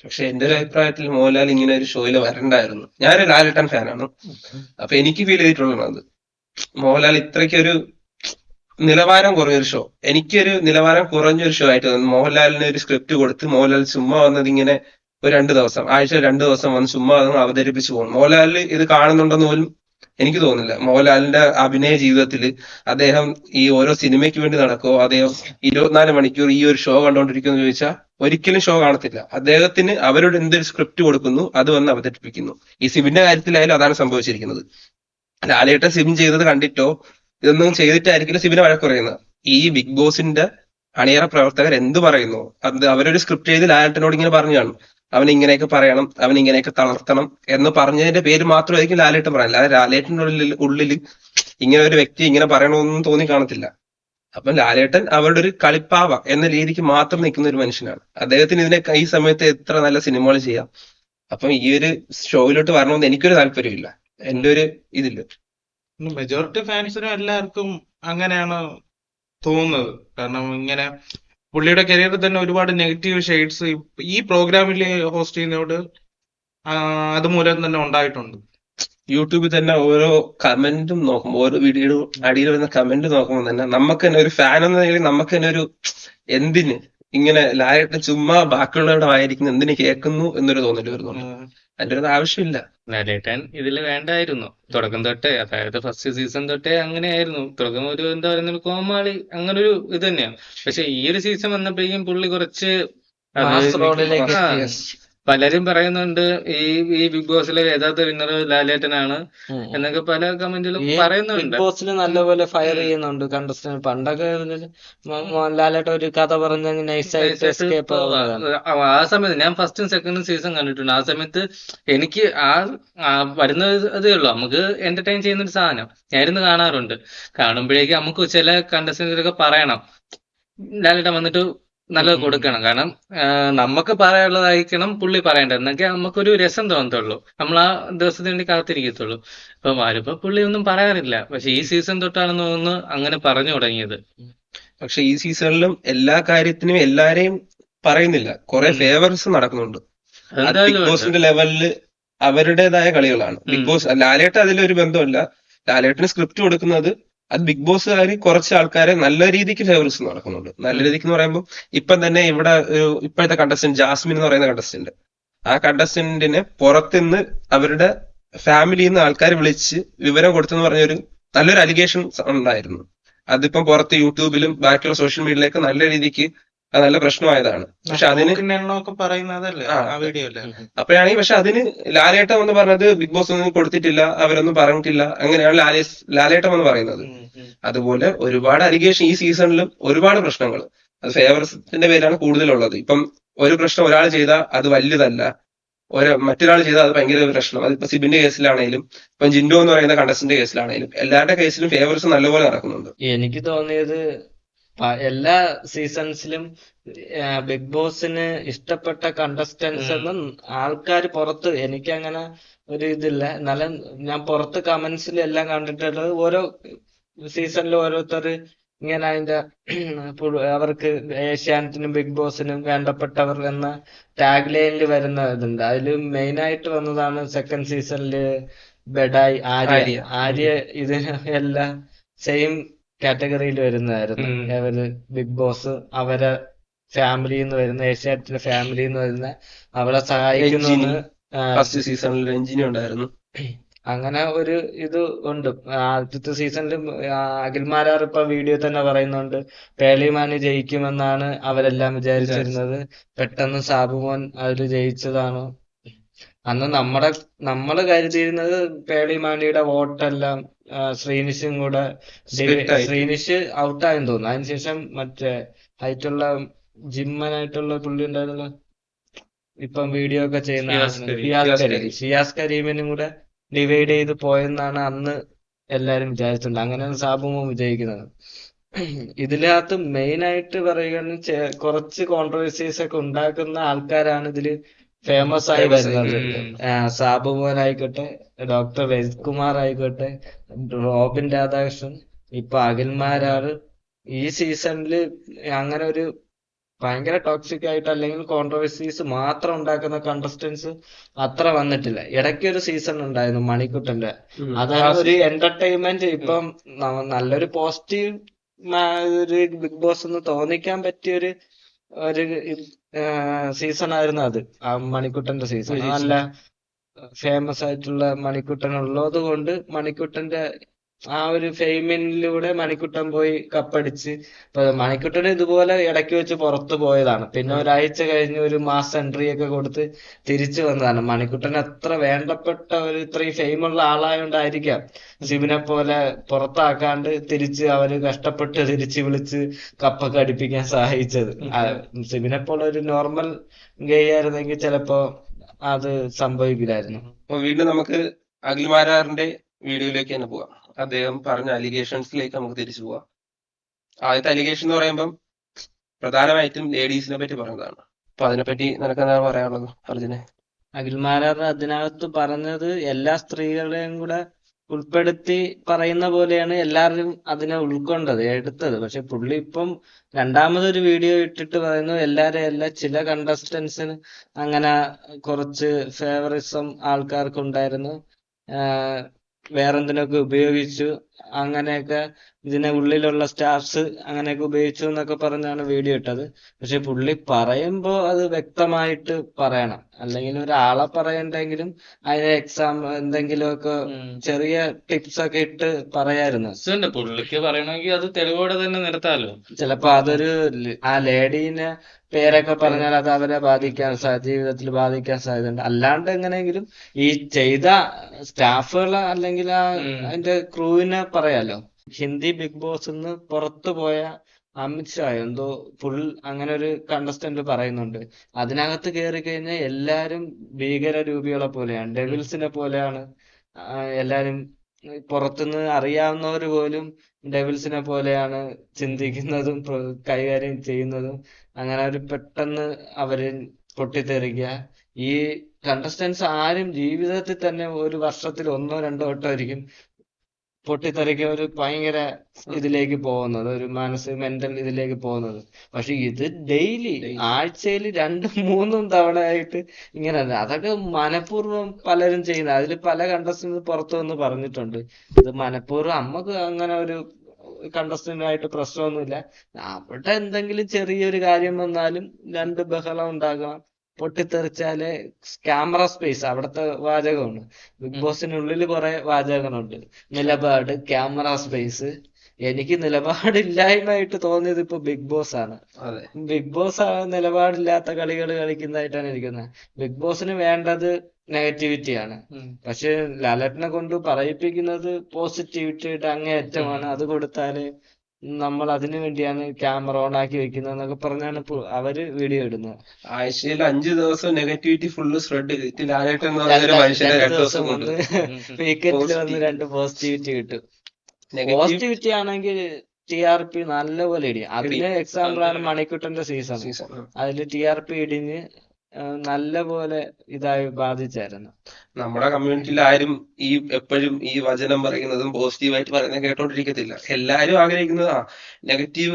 പക്ഷെ എന്റെ ഒരു അഭിപ്രായത്തിൽ മോഹൻലാൽ ഇങ്ങനെ ഒരു ഷോയിൽ വരണ്ടായിരുന്നു. ഞാനൊരു ലാലേട്ടൻ ഫാനാണ്. അപ്പൊ എനിക്ക് ഫീൽ ചെയ്തിട്ടുള്ളത് മോഹൻലാൽ ഇത്രയ്ക്കൊരു നിലവാരം കുറഞ്ഞൊരു ഷോ, എനിക്കൊരു നിലവാരം കുറഞ്ഞൊരു ഷോ ആയിട്ട് തോന്നുന്നു. മോഹൻലാലിന് ഒരു സ്ക്രിപ്റ്റ് കൊടുത്ത് മോഹൻലാൽ ചുമ്മാ വന്നത് ഇങ്ങനെ ഒരു 2 ദിവസം, ആഴ്ച 2 ദിവസം വന്ന് ചുമ്മാ വന്ന് അവതരിപ്പിച്ചു പോകും. മോഹൻലാലിൽ ഇത് കാണുന്നുണ്ടെന്ന് പോലും എനിക്ക് തോന്നുന്നില്ല. മോഹൻലാലിന്റെ അഭിനയ ജീവിതത്തിൽ അദ്ദേഹം ഈ ഓരോ സിനിമയ്ക്ക് വേണ്ടി നടക്കുമോ, അദ്ദേഹം 24 മണിക്കൂർ ഈ ഒരു ഷോ കണ്ടുകൊണ്ടിരിക്കുമെന്ന് ചോദിച്ചാൽ ഒരിക്കലും ഷോ കാണത്തില്ല. അദ്ദേഹത്തിന് അവരോട് എന്തൊരു സ്ക്രിപ്റ്റ് കൊടുക്കുന്നു അത് വന്ന് അവതരിപ്പിക്കുന്നു. ഈ സിബിന്റെ കാര്യത്തിലായാലും അതാണ് സംഭവിച്ചിരിക്കുന്നത്. ലാലേട്ടൻ സിബിൻ ചെയ്തത് കണ്ടിട്ടോ ഇതൊന്നും ചെയ്തിട്ടായിരിക്കില്ല സിബിനെ വഴക്ക് പറയുന്നത്. ഈ ബിഗ് ബോസിന്റെ അണിയറ പ്രവർത്തകർ എന്ത് പറയുന്നു അത് അവരൊരു സ്ക്രിപ്റ്റ് ചെയ്ത് ലാലേട്ടനോട് ഇങ്ങനെ പറഞ്ഞു കാണും, അവൻ ഇങ്ങനെയൊക്കെ പറയണം, അവൻ ഇങ്ങനെയൊക്കെ തളർത്തണം എന്ന് പറഞ്ഞതിന്റെ പേര് മാത്രമായിരിക്കും ലാലേട്ടൻ പറയാൻ. അല്ലാതെ ലാലേട്ടന്റെ ഉള്ളിൽ ഇങ്ങനെ ഒരു വ്യക്തി ഇങ്ങനെ പറയണമെന്നും തോന്നി കാണത്തില്ല. അപ്പം ലാലേട്ടൻ അവരുടെ ഒരു കളിപ്പാവ എന്ന രീതിക്ക് മാത്രം നിൽക്കുന്ന ഒരു മനുഷ്യനാണ്. അദ്ദേഹത്തിന് ഇതിനെ ഈ സമയത്ത് എത്ര നല്ല സിനിമകൾ ചെയ്യാം. അപ്പം ഈ ഒരു ഷോയിലോട്ട് വരണമെന്ന് എനിക്കൊരു താല്പര്യമില്ല, എന്റെ ഒരു ഇതില്ല. മെജോറിറ്റി ഫാൻസിനും എല്ലാവർക്കും അങ്ങനെയാണ് തോന്നുന്നത്. കാരണം ഇങ്ങനെ പുള്ളിയുടെ കരിയറിൽ തന്നെ ഒരുപാട് നെഗറ്റീവ് ഷെയ്ഡ്സ് ഈ പ്രോഗ്രാമിൽ ഹോസ്റ്റ് ചെയ്യുന്നതോട് അതുമൂലം തന്നെ ഉണ്ടായിട്ടുണ്ട്. യൂട്യൂബിൽ തന്നെ ഓരോ കമന്റും നോക്കുമ്പോൾ, ഓരോ വീഡിയോയുടെ അടിയിൽ വരുന്ന കമന്റ് നോക്കുമ്പോൾ തന്നെ നമുക്ക് തന്നെ ഒരു ഫാൻ എന്ന നിലയിൽ നമുക്ക് തന്നെ ഒരു എന്തിന് ഇങ്ങനെ ലാലേട്ടൻ ചുമ്മാ ബാക്കിയുള്ളവരുടെ വായിരിക്കുന്നു എന്തിന് കേൾക്കുന്നു എന്നൊരു തോന്നല് വരുന്നുണ്ട്. അതിന്റെ ഒരു ആവശ്യമില്ല. ലാലേട്ടൻ ഇതില് വേണ്ടായിരുന്നു തുടക്കം തൊട്ടേ. അതായത് ഫസ്റ്റ് സീസൺ തൊട്ടേ അങ്ങനെയായിരുന്നു. തുടക്കം ഒരു എന്താ പറയുന്ന ഒരു കോമാളി അങ്ങനെ ഒരു ഇത് തന്നെയാണ്. പക്ഷെ ഈ ഒരു സീസൺ വന്നപ്പോഴേക്കും പുള്ളി കുറച്ച് മാസ് റോഡിലേക്ക് ആ, എത്തി. പലരും പറയുന്നുണ്ട് ഈ ബിഗ് ബോസിലെ യഥാർത്ഥ വിന്നർ ലാലേട്ടനാണ് ഉം. എന്നൊക്കെ പല കമന്റിലും ഈ പറയുന്നുണ്ട്. ബിഗ് ബോസിൽ നല്ലപോലെ ഫയർ ചെയ്യുന്നുണ്ട് കണ്ടസ്റ്റന്റ്. പണ്ടൊക്കെ ലാലേട്ട ഒരു കഥ പറഞ്ഞ് നൈസായിട്ട് എസ്കേപ്പ് ആവുന്നതാണ്. ആ സമയത്ത് ഞാൻ ഫസ്റ്റും സെക്കൻഡും സീസൺ കണ്ടിട്ടുണ്ട്. ആ സമയത്ത് എനിക്ക് വരുന്ന അതേ ഉള്ളൂ, നമുക്ക് എന്റർടൈൻ ചെയ്യുന്ന ഒരു സാധനം ഞാൻ ഇരുന്ന് കാണാറുണ്ട്. കാണുമ്പോഴേക്കും നമുക്ക് ചില കണ്ടസ്റ്റന്റൊക്കെ പറയണം, ലാലേട്ടൻ വന്നിട്ട് നല്ലത് കൊടുക്കണം. കാരണം നമുക്ക് പറയാനുള്ളതായിരിക്കണം പുള്ളി പറയേണ്ടത്, എന്നൊക്കെ നമുക്കൊരു രസം തോന്നത്തുള്ളൂ. നമ്മൾ ആ ദിവസത്തിന് വേണ്ടി കാത്തിരിക്കത്തുള്ളൂ. അപ്പൊ വരുമ്പോ പുള്ളി ഒന്നും പറയാറില്ല. പക്ഷെ ഈ സീസൺ തൊട്ടാണെന്ന് തോന്നുന്നു അങ്ങനെ പറഞ്ഞു തുടങ്ങിയത്. പക്ഷെ ഈ സീസണിലും എല്ലാ കാര്യത്തിനും എല്ലാരെയും പറയുന്നില്ല, കുറെ ഫേവേഴ്സ് നടക്കുന്നുണ്ട്. അത് എന്തായാലും ബിഗ് ഉണ്ട്. ബോസിന്റെ ലെവലില് അവരുടേതായ കളികളാണ്. ബിഗ് ബോസ് ലാലേട്ടൻ അതിലൊരു ബന്ധമില്ല. ലാലേട്ടന് സ്ക്രിപ്റ്റ് കൊടുക്കുന്നത് അത് ബിഗ് ബോസുകാർ കുറച്ച് ആൾക്കാരെ നല്ല രീതിക്ക് ഫേവറിസ് നടക്കുന്നുണ്ട്. നല്ല രീതിക്ക് എന്ന് പറയുമ്പോൾ ഇപ്പം തന്നെ ഇവിടെ ഇപ്പോഴത്തെ കണ്ടസ്റ്റന്റ് ജാസ്മിൻ എന്ന് പറയുന്ന കണ്ടസ്റ്റന്റ്, ആ കണ്ടസ്റ്റന്റിനെ പുറത്തുനിന്ന് അവരുടെ ഫാമിലിയിൽ നിന്ന് ആൾക്കാർ വിളിച്ച് വിവരം കൊടുത്തെന്ന് പറഞ്ഞൊരു നല്ലൊരു അലിഗേഷൻ ഉണ്ടായിരുന്നു. അതിപ്പം പുറത്ത് യൂട്യൂബിലും ബാക്കിയുള്ള സോഷ്യൽ മീഡിയയിലേക്ക് നല്ല രീതിക്ക് അത് നല്ല പ്രശ്നമായതാണ്. പക്ഷെ അതിന് എണ്ണമൊക്കെ പറയുന്നതല്ലേ ആ വീഡിയോ അല്ലേ? അപ്പോഴാണെങ്കിൽ പക്ഷെ അതിന് ലാലേട്ടൻ വന്ന് പറഞ്ഞത് ബിഗ് ബോസ് ഒന്നും കൊടുത്തിട്ടില്ല, അവരൊന്നും പറഞ്ഞിട്ടില്ല, അങ്ങനെയാണ് ലാലേട്ടൻ വന്ന് പറയുന്നത്. അതുപോലെ ഒരുപാട് അലിഗേഷൻ ഈ സീസണിലും ഒരുപാട് പ്രശ്നങ്ങൾ അത് ഫേവറിസത്തിന്റെ പേരാണ് കൂടുതലുള്ളത്. ഇപ്പം ഒരു പ്രശ്നം ഒരാൾ ചെയ്താൽ അത് വലുതല്ല, മറ്റൊരാൾ ചെയ്താൽ അത് ഭയങ്കര പ്രശ്നം. അതിപ്പോ സിബിന്റെ കേസിലാണെങ്കിലും ഇപ്പം ജിൻഡോ എന്ന് പറയുന്ന കണ്ടസ്റ്റന്റ് കേസിലാണെങ്കിലും എല്ലാവരുടെ കേസിലും ഫേവറിസ് നല്ലപോലെ നടക്കുന്നുണ്ട്. എനിക്ക് തോന്നിയത് എല്ലാ സീസൺസിലും ബിഗ് ബോസിന് ഇഷ്ടപ്പെട്ട കണ്ടസ്റ്റൻസ് ഒന്നും ആൾക്കാർ പുറത്ത്, എനിക്ക് അങ്ങനെ ഒരു ഇതില്ല, എന്നാലും ഞാൻ പുറത്ത് കമന്റ്സിൽ എല്ലാം കണ്ടിട്ടുള്ളത് ഓരോ സീസണിലും ഓരോരുത്തർ ഇങ്ങനെ അതിന്റെ അവർക്ക് ഏഷ്യാനെറ്റിനും ബിഗ് ബോസിനും വേണ്ടപ്പെട്ടവർ എന്ന ടാഗ് ലൈനിൽ വരുന്ന ഇതുണ്ട്. അതിൽ മെയിൻ ആയിട്ട് വന്നതാണ് സെക്കൻഡ് സീസണില് ബെഡായി ആര്യ ഇതിന് എല്ലാം സെയിം കാറ്റഗറിയിൽ വരുന്നതായിരുന്നു. അവര് ബിഗ് ബോസ് അവരെ ഫാമിലിയിൽ നിന്ന് വരുന്ന, ഏഷ്യാനെറ്റിന്റെ ഫാമിലിയിൽ നിന്ന് വരുന്ന അവളെ സഹായിക്കുന്നു. ഫസ്റ്റ് സീസണിൽ രഞ്ജിനി ഉണ്ടായിരുന്നു. അങ്ങനെ ഒരു ഇത് ഉണ്ട്. ആദ്യത്തെ സീസണിലും അഖിൽമാരാർ ഇപ്പൊ വീഡിയോ തന്നെ പറയുന്നുണ്ട് പേളിമാന് ജയിക്കുമെന്നാണ് അവരെല്ലാം വിചാരിച്ചിരുന്നത്. പെട്ടെന്ന് സാബുമോൻ അതിൽ ജയിച്ചതാണ്. അന്ന് നമ്മള് കരുതിയിരുന്നത് പേളിമാനിയുടെ വോട്ടെല്ലാം ശ്രീനിഷും കൂടെ ശ്രീനിഷ് ഔട്ടായെന്ന് തോന്നുന്നു. അതിനുശേഷം മറ്റേ ഹൈറ്റുള്ള ജിമ്മനായിട്ടുള്ള പുള്ളി ഉണ്ടായിരുന്നല്ലോ, ഇപ്പം വീഡിയോ ഒക്കെ ചെയ്യുന്ന ഷിയാസ് കരീമിനും കൂടെ ഡിവൈഡ് ചെയ്ത് പോയെന്നാണ് അന്ന് എല്ലാരും വിചാരിച്ചിട്ടുണ്ട്. അങ്ങനെയാണ് സാബുമോൻ വിജയിക്കുന്നത്. ഇതിനകത്ത് മെയിൻ ആയിട്ട് പറയുകയാണെങ്കിൽ കുറച്ച് കോൺട്രവേഴ്സീസ് ഒക്കെ ഉണ്ടാക്കുന്ന ആൾക്കാരാണ് ഇതില് ഫേമസ് ആയി ഫേമസ് ആയി വരുന്നത്. സാബു മോൻ ആയിക്കോട്ടെ, ഡോക്ടർ രജിത് കുമാർ ആയിക്കോട്ടെ, റോബിൻ രാധാകൃഷ്ണൻ, ഇപ്പൊ അഖിൽമാരാറ്. ഈ സീസണില് അങ്ങനെ ഒരു ഭയങ്കര ടോക്സിക് ആയിട്ട് അല്ലെങ്കിൽ കോൺട്രവേഴ്സീസ് മാത്രം ഉണ്ടാക്കുന്ന കണ്ടസ്റ്റൻസ് അത്ര വന്നിട്ടില്ല. ഇടയ്ക്ക് ഒരു സീസൺ ഉണ്ടായിരുന്നു മണിക്കുട്ടന്റെ. അതാണ് ഒരു എന്റർടൈൻമെന്റ്. ഇപ്പം നല്ലൊരു പോസിറ്റീവ് ഒരു ബിഗ് ബോസ് എന്ന് തോന്നിക്കാൻ പറ്റിയ ഒരു സീസൺ ആയിരുന്നു അത്. ആ മണിക്കുട്ടന്റെ സീസൺ നല്ല ഫേമസ് ആയിട്ടുള്ള മണിക്കുട്ടൻ ഉള്ളത് കൊണ്ട് മണിക്കുട്ടന്റെ ആ ഒരു ഫെയിമിലൂടെ മണിക്കുട്ടൻ പോയി കപ്പടിച്ച്. ഇപ്പൊ മണിക്കുട്ടന് ഇതുപോലെ ഇടയ്ക്ക് വെച്ച് പുറത്തു പോയതാണ്. പിന്നെ ഒരാഴ്ച കഴിഞ്ഞ് ഒരു മാസ് എൻട്രി ഒക്കെ കൊടുത്ത് തിരിച്ചു വന്നതാണ്. മണിക്കുട്ടൻ അത്ര വേണ്ടപ്പെട്ട ഒരു ഇത്രയും ഫെയിമുള്ള ആളായോണ്ടായിരിക്കാം സിബിനെ പോലെ പുറത്താക്കാണ്ട് തിരിച്ച് അവര് കഷ്ടപ്പെട്ട് തിരിച്ച് വിളിച്ച് കപ്പൊക്കെ അടിപ്പിക്കാൻ സഹായിച്ചത്. സിബിനെ പോലെ ഒരു നോർമൽ ഗെയ് ആയിരുന്നെങ്കിൽ ചിലപ്പോ അത് സംഭവിക്കില്ലായിരുന്നു. അപ്പൊ വീണ്ടും നമുക്ക് അഖിൽമാരാറിന്റെ വീഡിയോയിലേക്ക് തന്നെ പോവാം. അദ്ദേഹം പറഞ്ഞ അലിഗേഷൻസിലേക്ക് നമുക്ക് തിരിച്ചു പോവാം. ആദ്യത്തെ അലിഗേഷൻ എന്ന് പറയുമ്പം പ്രധാനമായിട്ടും ലേഡീസിനെ പറ്റി പറഞ്ഞതാണ്. അപ്പൊ അതിനെപ്പറ്റി നിനക്ക് എന്താണ് പറയാനുള്ളത് അർജുനെ? അഖിൽമാരാർ അതിനകത്ത് പറഞ്ഞത് എല്ലാ സ്ത്രീകളെയും കൂടെ ഉൾപ്പെടുത്തി പറയുന്ന പോലെയാണ് എല്ലാവരും അതിനെ ഉൾക്കൊണ്ടത്, എടുത്തത്. പക്ഷെ പുള്ളി ഇപ്പം രണ്ടാമതൊരു വീഡിയോ ഇട്ടിട്ട് പറയുന്നു എല്ലാരെയും അല്ല, ചില കണ്ടസ്റ്റൻസിന് അങ്ങനെ കുറച്ച് ഫേവറിസം ആൾക്കാർക്കുണ്ടായിരുന്നു, വേറെന്തിനൊക്കെ ഉപയോഗിച്ചു, അങ്ങനെയൊക്കെ ഇതിനെ ഉള്ളിലുള്ള സ്റ്റാഫ്സ് അങ്ങനെയൊക്കെ ഉപയോഗിച്ചു എന്നൊക്കെ പറഞ്ഞാണ് വീഡിയോ ഇട്ടത്. പക്ഷെ പുള്ളി പറയുമ്പോ അത് വ്യക്തമായിട്ട് പറയണം. അല്ലെങ്കിൽ ഒരാളെ പറയണ്ടെങ്കിലും അതിന് എന്തെങ്കിലുമൊക്കെ ചെറിയ ടിപ്സ് ഒക്കെ ഇട്ട് പറയായിരുന്നു. പുള്ളിക്ക് പറയണമെങ്കിൽ അത് തെളിവോടെ തന്നെ നിർത്താലോ. ചിലപ്പോ അതൊരു ആ ലേഡീനെ പേരൊക്കെ പറഞ്ഞാൽ അത് അവരെ ജീവിതത്തിൽ ബാധിക്കാൻ സാധ്യതയുണ്ട്. അല്ലാണ്ട് എങ്ങനെയെങ്കിലും ഈ ചെയ്ത സ്റ്റാഫുകളെ അല്ലെങ്കിൽ അതിന്റെ ക്രൂവിനെ പറയാലോ. ഹിന്ദി ബിഗ് ബോസ് പുറത്തു പോയ അമിത്ഷാ എന്തോ അങ്ങനെ ഒരു കണ്ടസ്റ്റന്റ് പറയുന്നുണ്ട്, അതിനകത്ത് കയറി കഴിഞ്ഞാൽ എല്ലാരും ഭീകര രൂപികളെ പോലെയാണ്, ഡെവിൾസിനെ പോലെയാണ്. എല്ലാരും പുറത്തുനിന്ന് അറിയാവുന്നവര് പോലും ഡെവിൾസിനെ പോലെയാണ് ചിന്തിക്കുന്നതും കൈകാര്യം ചെയ്യുന്നതും. അങ്ങനെ ഒരു പെട്ടെന്ന് അവര് പൊട്ടിത്തെറിക്കുക. ഈ കണ്ടസ്റ്റൻസ് ആരും ജീവിതത്തിൽ തന്നെ ഒരു വർഷത്തിൽ 1-2 വട്ടമായിരിക്കും പൊട്ടിത്തെറിക്കുക, ഒരു ഭയങ്കര ഇതിലേക്ക് പോകുന്നത്, ഒരു മെന്റൽ ഇതിലേക്ക് പോകുന്നത്. പക്ഷെ ഇത് ഡെയിലി ആഴ്ചയിൽ 2-3 തവണയായിട്ട് ഇങ്ങനെ. അതൊക്കെ മനഃപൂർവ്വം പലരും ചെയ്യുന്നത്. അതിൽ പല കണ്ടസ്റ്റൻസ് പുറത്തു വന്ന് പറഞ്ഞിട്ടുണ്ട് ഇത് മനഃപൂർവ്വം. നമുക്ക് അങ്ങനെ ഒരു കണ്ടസ്റ്റന്റായിട്ട് പ്രശ്നമൊന്നുമില്ല, അവിടെ എന്തെങ്കിലും ചെറിയൊരു കാര്യം വന്നാലും 2 ബഹളം ഉണ്ടാകണം, പൊട്ടിത്തെറിച്ചാല് ക്യാമറ സ്പേസ് അവിടുത്തെ വാചകമാണ്. ബിഗ് ബോസിനുള്ളിൽ കുറെ വാചകങ്ങളുണ്ട്, നിലപാട്, ക്യാമറ സ്പേസ്. എനിക്ക് നിലപാടില്ലായ്മയായിട്ട് തോന്നിയത് ഇപ്പൊ ബിഗ് ബോസ് ആണ്. ബിഗ് ബോസ് നിലപാടില്ലാത്ത കളികൾ കളിക്കുന്നതായിട്ടാണ് ഇരിക്കുന്നത്. ബിഗ് ബോസിന് വേണ്ടത് നെഗറ്റിവിറ്റിയാണ്. പക്ഷെ ലാലേട്ടനെ കൊണ്ട് പറയിപ്പിക്കുന്നത് പോസിറ്റിവിറ്റിയുടെ അങ്ങേയറ്റമാണ്. അത് കൊടുത്താല് നമ്മൾ അതിനു വേണ്ടിയാണ് ക്യാമറ ഓൺ ആക്കി വെക്കുന്നത് എന്നൊക്കെ പറഞ്ഞാണ് അവര് വീഡിയോ ഇടുന്നത്. ആഴ്ചയിൽ 5 ദിവസം നെഗറ്റിവിറ്റി ഫുള്ള് സ്പ്രെഡ് ചെയ്തിട്ട് ലാലേട്ടൻ എന്ന് പറയുന്ന ഒരു മനുഷ്യനെ 2 ദിവസം കൊണ്ട് വീക്കെൻഡിൽ വന്ന് 2 പോസിറ്റിവിറ്റി കിട്ടും. പോസിറ്റിവിറ്റി ആണെങ്കിൽ TRP നല്ലപോലെ ഇടിയും. അതിന് എക്സാമ്പിൾ ആണ് മണിക്കുട്ടന്റെ സീസൺ. അതില് TRP ഇടിഞ്ഞ് നല്ല പോലെ ഇതായി ബാധിച്ചായിരുന്നു. നമ്മുടെ കമ്മ്യൂണിറ്റിയിൽ ആരും എപ്പോഴും ഈ വചനം പറയുന്നതും പോസിറ്റീവായിട്ട് പറയുന്നത് കേട്ടോണ്ടിരിക്കത്തില്ല. എല്ലാരും ആഗ്രഹിക്കുന്നത് നെഗറ്റീവ്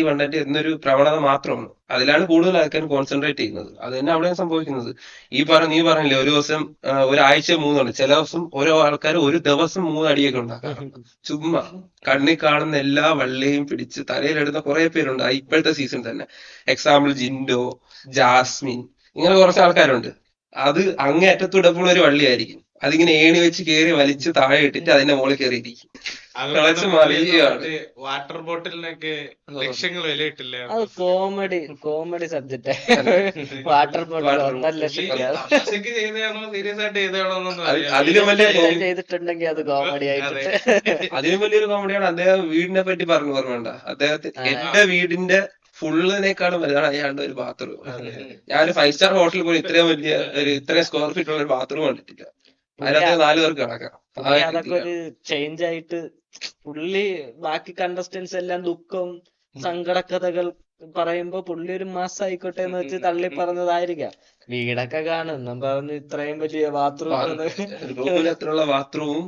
കണ്ടന്റ് എന്നൊരു പ്രവണത മാത്രമാണ്. അതിലാണ് കൂടുതൽ ആൾക്കാർ കോൺസെൻട്രേറ്റ് ചെയ്യുന്നത്. അത് തന്നെ അവിടെയും സംഭവിക്കുന്നത്. നീ പറഞ്ഞില്ലേ ഒരു ദിവസം ഒരാഴ്ച 3 ഉണ്ട്, ചില ദിവസം ഓരോ ആൾക്കാർ ഒരു ദിവസം 3 അടിയൊക്കെ ഉണ്ടാക്കാറുണ്ട്. ചുമ്മാ കണ്ണിൽ കാണുന്ന എല്ലാ വള്ളിയും പിടിച്ച് തലയിലെടുത്ത കുറെ പേരുണ്ട് ഇപ്പോഴത്തെ സീസൺ തന്നെ. എക്സാമ്പിൾ ജിൻഡോ, ജാസ്മിൻ, ഇങ്ങനെ കുറച്ച് ആൾക്കാരുണ്ട്. അത് അങ്ങേയറ്റത്തുടപ്പുള്ള ഒരു വള്ളിയായിരിക്കും. അതിങ്ങനെ ഏണി വെച്ച് കയറി വലിച്ച് താഴെ ഇട്ടിട്ട് അതിന്റെ മുകളിൽ കയറിയിരിക്കും. വാട്ടർ ബോട്ടിലിനൊക്കെ ലക്ഷങ്ങൾ വിലയിട്ടില്ല. അത് കോമഡി സബ്ജക്റ്റ്. വാട്ടർ ബോട്ടിൽ 1.5 ലക്ഷം ചെയ്തതാണോ സീരിയസ് ആയിട്ട് ചെയ്തതാണോ ചെയ്തിട്ടുണ്ടെങ്കിൽ അത് കോമഡി ആയിട്ട്. അതിലും വലിയൊരു കോമഡിയാണ് അദ്ദേഹം വീടിനെ പറ്റി പറഞ്ഞു പറഞ്ഞോണ്ട. അദ്ദേഹത്തിന് എന്റെ വീടിന്റെ ഫുള്ളിനേക്കാളും വലുതാണ് അയാളുടെ ഒരു ബാത്റൂം. ഞാനൊരു 5 സ്റ്റാർ ഹോട്ടലിൽ പോയി ഇത്രയും സ്ക്വയർ ഫീറ്റ് ഉള്ള ഒരു ബാത്റൂം കണ്ടിട്ടില്ല. അതിനകത്ത് 4 പേർക്ക് കിടക്കാം. അതൊക്കെ ഒരു ചേഞ്ച് ആയിട്ട് പുള്ളി ബാക്കി കണ്ടസ്റ്റൻസ് എല്ലാം ദുഃഖം, സങ്കടക്കഥകൾ പറയുമ്പോ പുള്ളി ഒരു മാസം ആയിക്കോട്ടെ എന്ന് വെച്ച് തള്ളി പറഞ്ഞതായിരിക്കാം. വീടൊക്കെ കാണും എന്നും പറഞ്ഞ് ഇത്രയും വലിയ ബാത്റൂം റൂമിന് അത്രയുള്ള ബാത്റൂമും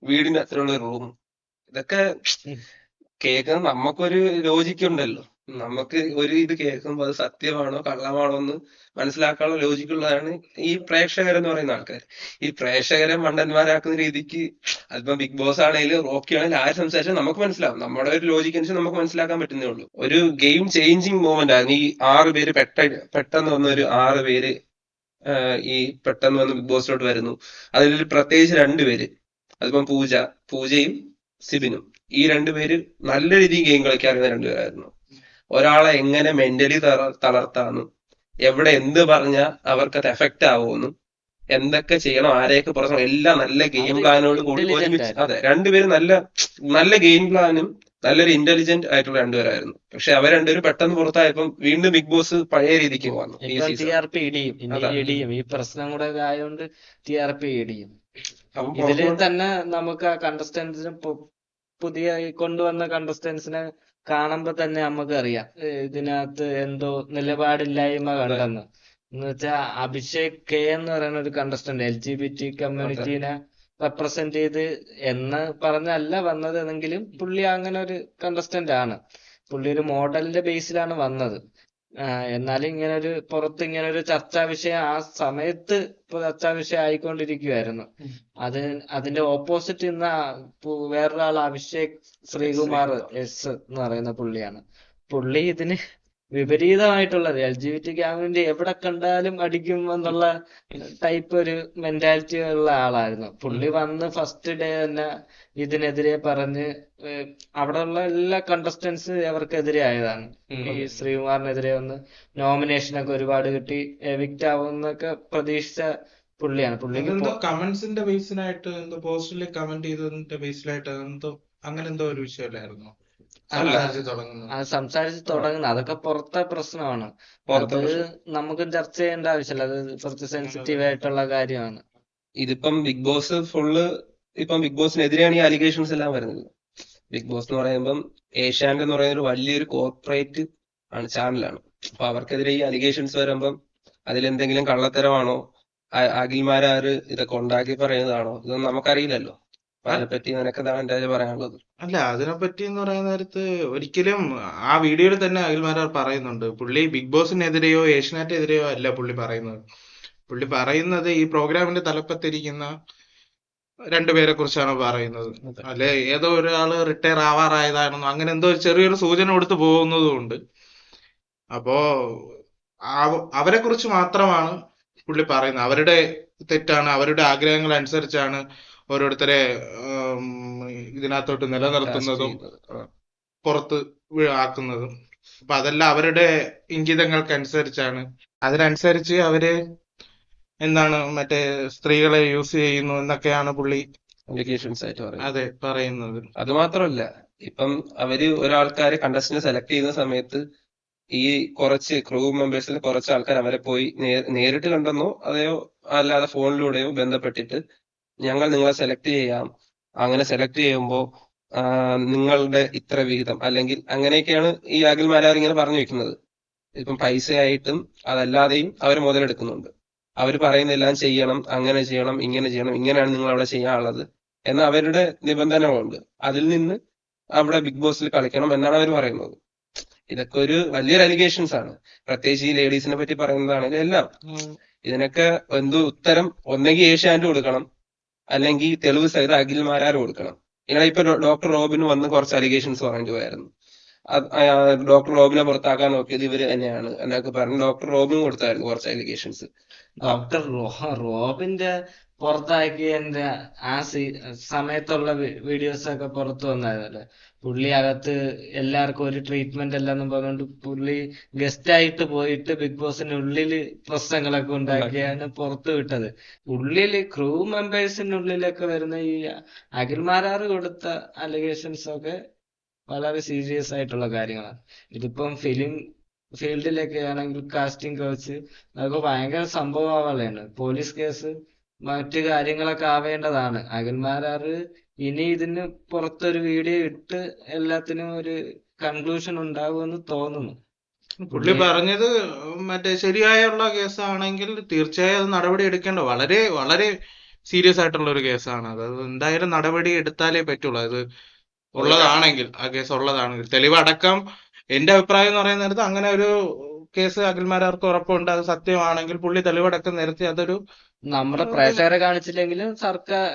വീടിന് അത്രയുള്ള റൂമും ഇതൊക്കെ കേൾക്കാൻ നമുക്കൊരു ലോജിക്ക് ഉണ്ടല്ലോ. നമുക്ക് ഒരു ഇത് കേൾക്കുമ്പോൾ അത് സത്യമാണോ കള്ളമാണോ എന്ന് മനസ്സിലാക്കാനുള്ള ലോജിക്കുള്ളതാണ് ഈ പ്രേക്ഷകരെന്ന് പറയുന്ന ആൾക്കാർ. ഈ പ്രേക്ഷകരെ മണ്ടന്മാരാക്കുന്ന രീതിക്ക് അതിപ്പോ ബിഗ് ബോസ് ആണെങ്കിലും റോക്കി ആണെങ്കിലും ആര് സംസാരിച്ചാൽ നമുക്ക് മനസ്സിലാവും. നമ്മുടെ ഒരു ലോജിക്ക് അനുസരിച്ച് നമുക്ക് മനസ്സിലാക്കാൻ പറ്റുന്നേ ഉള്ളൂ. ഒരു ഗെയിം ചേഞ്ചിങ് മൂവ്മെന്റ് ആയിരുന്നു ഈ 6 പേര് പെട്ടെന്ന് വന്ന ഒരു 6 പേര് ഈ പെട്ടെന്ന് വന്ന് ബിഗ് ബോസിലോട്ട് വരുന്നു. അതിൽ പ്രത്യേകിച്ച് 2 പേര്, അതിപ്പം പൂജയും സിബിനും, ഈ 2 പേര് നല്ല രീതിയിൽ ഗെയിം കളിക്കാറുന്ന 2 പേരായിരുന്നു. ഒരാളെ എങ്ങനെ മെന്റലി തളർത്താന്നും എവിടെ എന്ത് പറഞ്ഞാൽ അവർക്ക് അത് എഫക്റ്റ് ആവുമെന്നും എന്തൊക്കെ ചെയ്യണം ആരെയൊക്കെ പുറത്തു എല്ലാം നല്ല ഗെയിം പ്ലാനോട് കൂടി ഒരുമിച്ച്. അതെ, 2 പേര് നല്ല ഗെയിം പ്ലാനും നല്ലൊരു ഇന്റലിജന്റ് ആയിട്ടുള്ള 2 പേരായിരുന്നു. പക്ഷെ അവർ 2 പേര് പെട്ടെന്ന് പുറത്തായപ്പം വീണ്ടും ബിഗ് ബോസ് പഴയ രീതിക്ക് വന്നു ഈ ഇപ്പം സീസൺ. TRP ഇടിയും, ഇനി അതാ. ഇടിയും. ഈ പ്രശ്നം കൂടെ ആയതുകൊണ്ട് TRP ഇടിയും. അപ്പം ഇതില് പുറത്തോട്ട് തന്നെ നമുക്ക് ആ കണ്ടസ്റ്റന്റ്സിന് പുതിയ ഈ കൊണ്ടുവന്ന കണ്ടസ്റ്റന്റ്സിനെ കാണുമ്പോ തന്നെ നമുക്ക് അറിയാം ഇതിനകത്ത് എന്തോ നിലപാടില്ലായ്മ അതെ കണ്ടെന്ന്. എന്ന് വെച്ചാ അഭിഷേക് K എന്ന് പറയുന്ന ഒരു കണ്ടസ്റ്റന്റ് LGBT അതെ കമ്മ്യൂണിറ്റീനെ റെപ്രസെന്റ് ചെയ്ത് എന്ന് പറഞ്ഞല്ല വന്നത് എന്നെങ്കിലും പുള്ളി അങ്ങനെ ഒരു കണ്ടസ്റ്റന്റ് ആണ്. പുള്ളി ഒരു മോഡലിന്റെ ബേസിലാണ് വന്നത്. എന്നാലും ഇങ്ങനെ ഒരു പുറത്ത് ഇങ്ങനെ ഒരു ചർച്ചാ വിഷയം ആ സമയത്ത് ഇപ്പൊ ചർച്ചാ വിഷയം ആയിക്കൊണ്ടിരിക്കുവായിരുന്നു. അതിന്റെ ഓപ്പോസിറ്റ് ഇന്ന് വേറൊരാൾ അഭിഷേക് ശ്രീകുമാർ S എന്ന് പറയുന്ന പുള്ളിയാണ്. പുള്ളി ഇതിന് വിപരീതമായിട്ടുള്ളത് LGBT കമ്മ്യൂണിറ്റി എവിടെ കണ്ടാലും അടിക്കും എന്നുള്ള ടൈപ്പ് ഒരു മെന്റാലിറ്റി ഉള്ള ആളായിരുന്നു. പുള്ളി വന്ന് ഫസ്റ്റ് ഡേ തന്നെ ഇതിനെതിരെ പറഞ്ഞ് അവിടെയുള്ള എല്ലാ കണ്ടസ്റ്റൻസ് അവർക്കെതിരെ ആയതാണ്. ഈ ശ്രീകുമാറിനെതിരെ വന്ന് നോമിനേഷനൊക്കെ ഒരുപാട് കിട്ടി എവിക്റ്റ് ആവുമെന്നൊക്കെ പ്രതീക്ഷിച്ച പുള്ളിയാണ്. പുള്ളിക്ക് അതെന്തോ കമന്റ്സിന്റെ ബേസിനായിട്ട് എന്തോ പോസ്റ്റിൽ കമന്റ് ചെയ്തതിന്റെ ബേസിലായിട്ട് എന്തോ അങ്ങനെ എന്തോ ഒരു വിഷയമല്ലായിരുന്നു അല്ല സംസാരിച്ച് തുടങ്ങുന്നത്. അത് സംസാരിച്ച് തുടങ്ങുന്നത് അതൊക്കെ പുറത്തെ പ്രശ്നമാണ്. അത് പുറത്തെ പ്രശ്നം. നമുക്ക് ചർച്ച ചെയ്യേണ്ട ആവശ്യമില്ല. അത് കുറച്ച് സെൻസിറ്റീവ് ആയിട്ടുള്ള കാര്യമാണ്. ഇതിപ്പം ബിഗ് ബോസ് ഫുള്ള് ഇപ്പം ബിഗ് ബോസിനെതിരെയാണ് ഈ അലിഗേഷൻസ് എല്ലാം വരുന്നത്. ബിഗ് ബോസ് എന്ന് പറയുമ്പം ഏഷ്യാനെറ്റ് എന്ന് പറയുന്ന ഒരു വലിയൊരു കോർപ്പറേറ്റ് ചാനലാണ്. അപ്പൊ അവർക്കെതിരെ ഈ അലിഗേഷൻസ് വരുമ്പം അതിലെന്തെങ്കിലും കള്ളത്തരമാണോ അഖിൽമാരാര് ഇതൊക്കെ ഉണ്ടാക്കി പറയുന്നതാണോ ഇതൊന്നും നമുക്കറിയില്ലല്ലോ. അപ്പൊ അതിനെപ്പറ്റി നിനക്കെന്താണ് എന്റെ പറയാനുള്ളത്? അല്ല, അതിനെപ്പറ്റി എന്ന് പറയുന്ന നേരത്ത് ഒരിക്കലും ആ വീഡിയോയിൽ തന്നെ അഖിൽമാരാർ പറയുന്നുണ്ട്, പുള്ളി ബിഗ് ബോസിനെതിരെയോ ഏഷ്യനെറ്റിനെതിരെയോ അല്ല പുള്ളി പറയുന്നത്. പുള്ളി പറയുന്നത് ഈ പ്രോഗ്രാമിന്റെ തലപ്പത്തിരിക്കുന്ന 2 പേരെ കുറിച്ചാണ് പറയുന്നത്. അതെ. അല്ലെ ഏതോ ഒരാള് റിട്ടയർ ആവാറായതാണെന്നോ അങ്ങനെ എന്തോ ഒരു ചെറിയൊരു സൂചന കൊടുത്ത് പോകുന്നതുകൊണ്ട് അപ്പോ അവരെ കുറിച്ച് മാത്രമാണ് പുള്ളി പറയുന്നത്. അവരുടെ തെറ്റാണ്, അവരുടെ ആഗ്രഹങ്ങൾ അനുസരിച്ചാണ് ഓരോരുത്തരെ ഇതിനകത്തോട്ട് കാസ്റ്റ് നിലനിർത്തുന്നതും ചെയ്യുന്നത്. ആ. പുറത്ത് ആക്കുന്നതും. അപ്പൊ അതെല്ലാം അവരുടെ ഇംഗിതങ്ങൾക്കനുസരിച്ചാണ്. അതിനനുസരിച്ച് അവര് എന്താണ് മറ്റേ സ്ത്രീകളെ യൂസ് ചെയ്യുന്നു എന്നൊക്കെയാണ് പുള്ളി അലിഗേഷൻസ് ആയിട്ട് പറയുന്നത്. അതെ പറയുന്നത്. അത് മാത്രമല്ല, ഇപ്പം അവര് ഒരാൾക്കാരെ കണ്ടസ്റ്റന്റ് സെലക്ട് ചെയ്യുന്ന സമയത്ത് ഈ കുറച്ച് ക്രൂ മെമ്പേഴ്സിൽ കുറച്ച് ആൾക്കാർ അവരെ പോയി നേരിട്ട് കണ്ടെന്നോ അതെയോ അല്ലാതെ ഫോണിലൂടെയോ ബന്ധപ്പെട്ടിട്ട് ഞങ്ങൾ നിങ്ങളെ സെലക്ട് ചെയ്യാം, അങ്ങനെ സെലക്ട് ചെയ്യുമ്പോൾ നിങ്ങളുടെ ഇത്ര വിഹിതം അല്ലെങ്കിൽ അങ്ങനെയൊക്കെയാണ് ഈ അഖിൽമാരാർ ഇങ്ങനെ പറഞ്ഞു വെക്കുന്നത്. ഇപ്പം പൈസയായിട്ടും അതല്ലാതെയും അവർ മുതലെടുക്കുന്നുണ്ട്. അവർ പറയുന്നതെല്ലാം ചെയ്യണം, അങ്ങനെ ചെയ്യണം, ഇങ്ങനെ ചെയ്യണം, ഇങ്ങനെയാണ് നിങ്ങൾ അവിടെ ചെയ്യാനുള്ളത് എന്ന അവരുടെ നിബന്ധനകളുണ്ട്. അതിൽ നിന്ന് അവിടെ ബിഗ് ബോസിൽ കളിക്കണം എന്നാണ് അവർ പറയുന്നത്. ഇതൊക്കെ ഒരു വലിയൊരു അലിഗേഷൻസ് ആണ്. പ്രത്യേകിച്ച് ഈ ലേഡീസിനെ പറ്റി പറയുന്നതാണെങ്കിൽ എല്ലാം ഇതിനൊക്കെ ഉത്തരം ഒന്നെങ്കിൽ ഏഷ്യാനെറ്റ് കൊടുക്കണം, അല്ലെങ്കിൽ തെളിവ് സഹിതം അഖിൽമാരാർ കൊടുക്കണം. ഇങ്ങനെ ഇപ്പൊ ഡോക്ടർ റോബിന് വന്ന് കുറച്ച് അലിഗേഷൻസ് പറഞ്ഞു പോയായിരുന്നു. ഡോക്ടർ റോബിനെ പുറത്താക്കാൻ നോക്കിയത് ഇവര് തന്നെയാണ് എന്നൊക്കെ പറഞ്ഞ് ഡോക്ടർ റോബിന് കൊടുത്തായിരുന്നു കുറച്ച് അലിഗേഷൻസ്. ഡോക്ടർ റോബിന്റെ പുറത്താക്കിയതിന്റെ ആ സമയത്തുള്ള വീഡിയോസ് ഒക്കെ പുറത്തു വന്നായിരുന്നല്ലേ. പുള്ളി അകത്ത് എല്ലാവർക്കും ഒരു ട്രീറ്റ്മെന്റ് അല്ലെന്നും പറഞ്ഞുകൊണ്ട് പുള്ളി ഗസ്റ്റ് ആയിട്ട് പോയിട്ട് ബിഗ് ബോസിനുള്ളില് പ്രശ്നങ്ങളൊക്കെ ഉണ്ടാക്കിയാണ് പുറത്തു വിട്ടത്. ഉള്ളില് ക്രൂ മെമ്പേഴ്സിനുള്ളിലൊക്കെ വരുന്ന ഈ അഖിൽമാരാർ കൊടുത്ത അലിഗേഷൻസ് ഒക്കെ വളരെ സീരിയസ് ആയിട്ടുള്ള കാര്യങ്ങളാണ്. ഇതിപ്പം ഫിലിം ഫീൽഡിലൊക്കെ ആണെങ്കിൽ കാസ്റ്റിംഗ് കോച്ച് അതൊക്കെ ഭയങ്കര സംഭവമാണ്. പോലീസ് കേസ് മറ്റു കാര്യങ്ങളൊക്കെ ആവേണ്ടതാണ്. അഖിൽമാരാർ ഇനി ഇതിന് പുറത്തൊരു വീഡിയോ ഇട്ട് എല്ലാത്തിനും ഒരു കൺക്ലൂഷൻ ഉണ്ടാവുമെന്ന് തോന്നുന്നു. പുള്ളി പറഞ്ഞത് മറ്റേ ശരിയായുള്ള കേസാണെങ്കിൽ തീർച്ചയായും അത് നടപടി എടുക്കേണ്ട വളരെ വളരെ സീരിയസ് ആയിട്ടുള്ള ഒരു കേസാണ് അത്. അത് എന്തായാലും നടപടി എടുത്താലേ പറ്റുള്ളൂ. അത് ഉള്ളതാണെങ്കിൽ, ആ കേസ് ഉള്ളതാണെങ്കിൽ തെളിവടക്കം. എന്റെ അഭിപ്രായം എന്ന് പറയുന്ന നേരത്ത് അങ്ങനെ ഒരു കേസ് അഖിൽമാരാർക്ക് ഉറപ്പുണ്ട്, അത് സത്യമാണെങ്കിൽ പുള്ളി തെളിവടക്കം നിരത്തി അതൊരു നമ്മുടെ പ്രേക്ഷകരെ കാണിച്ചില്ലെങ്കിലും സർക്കാർ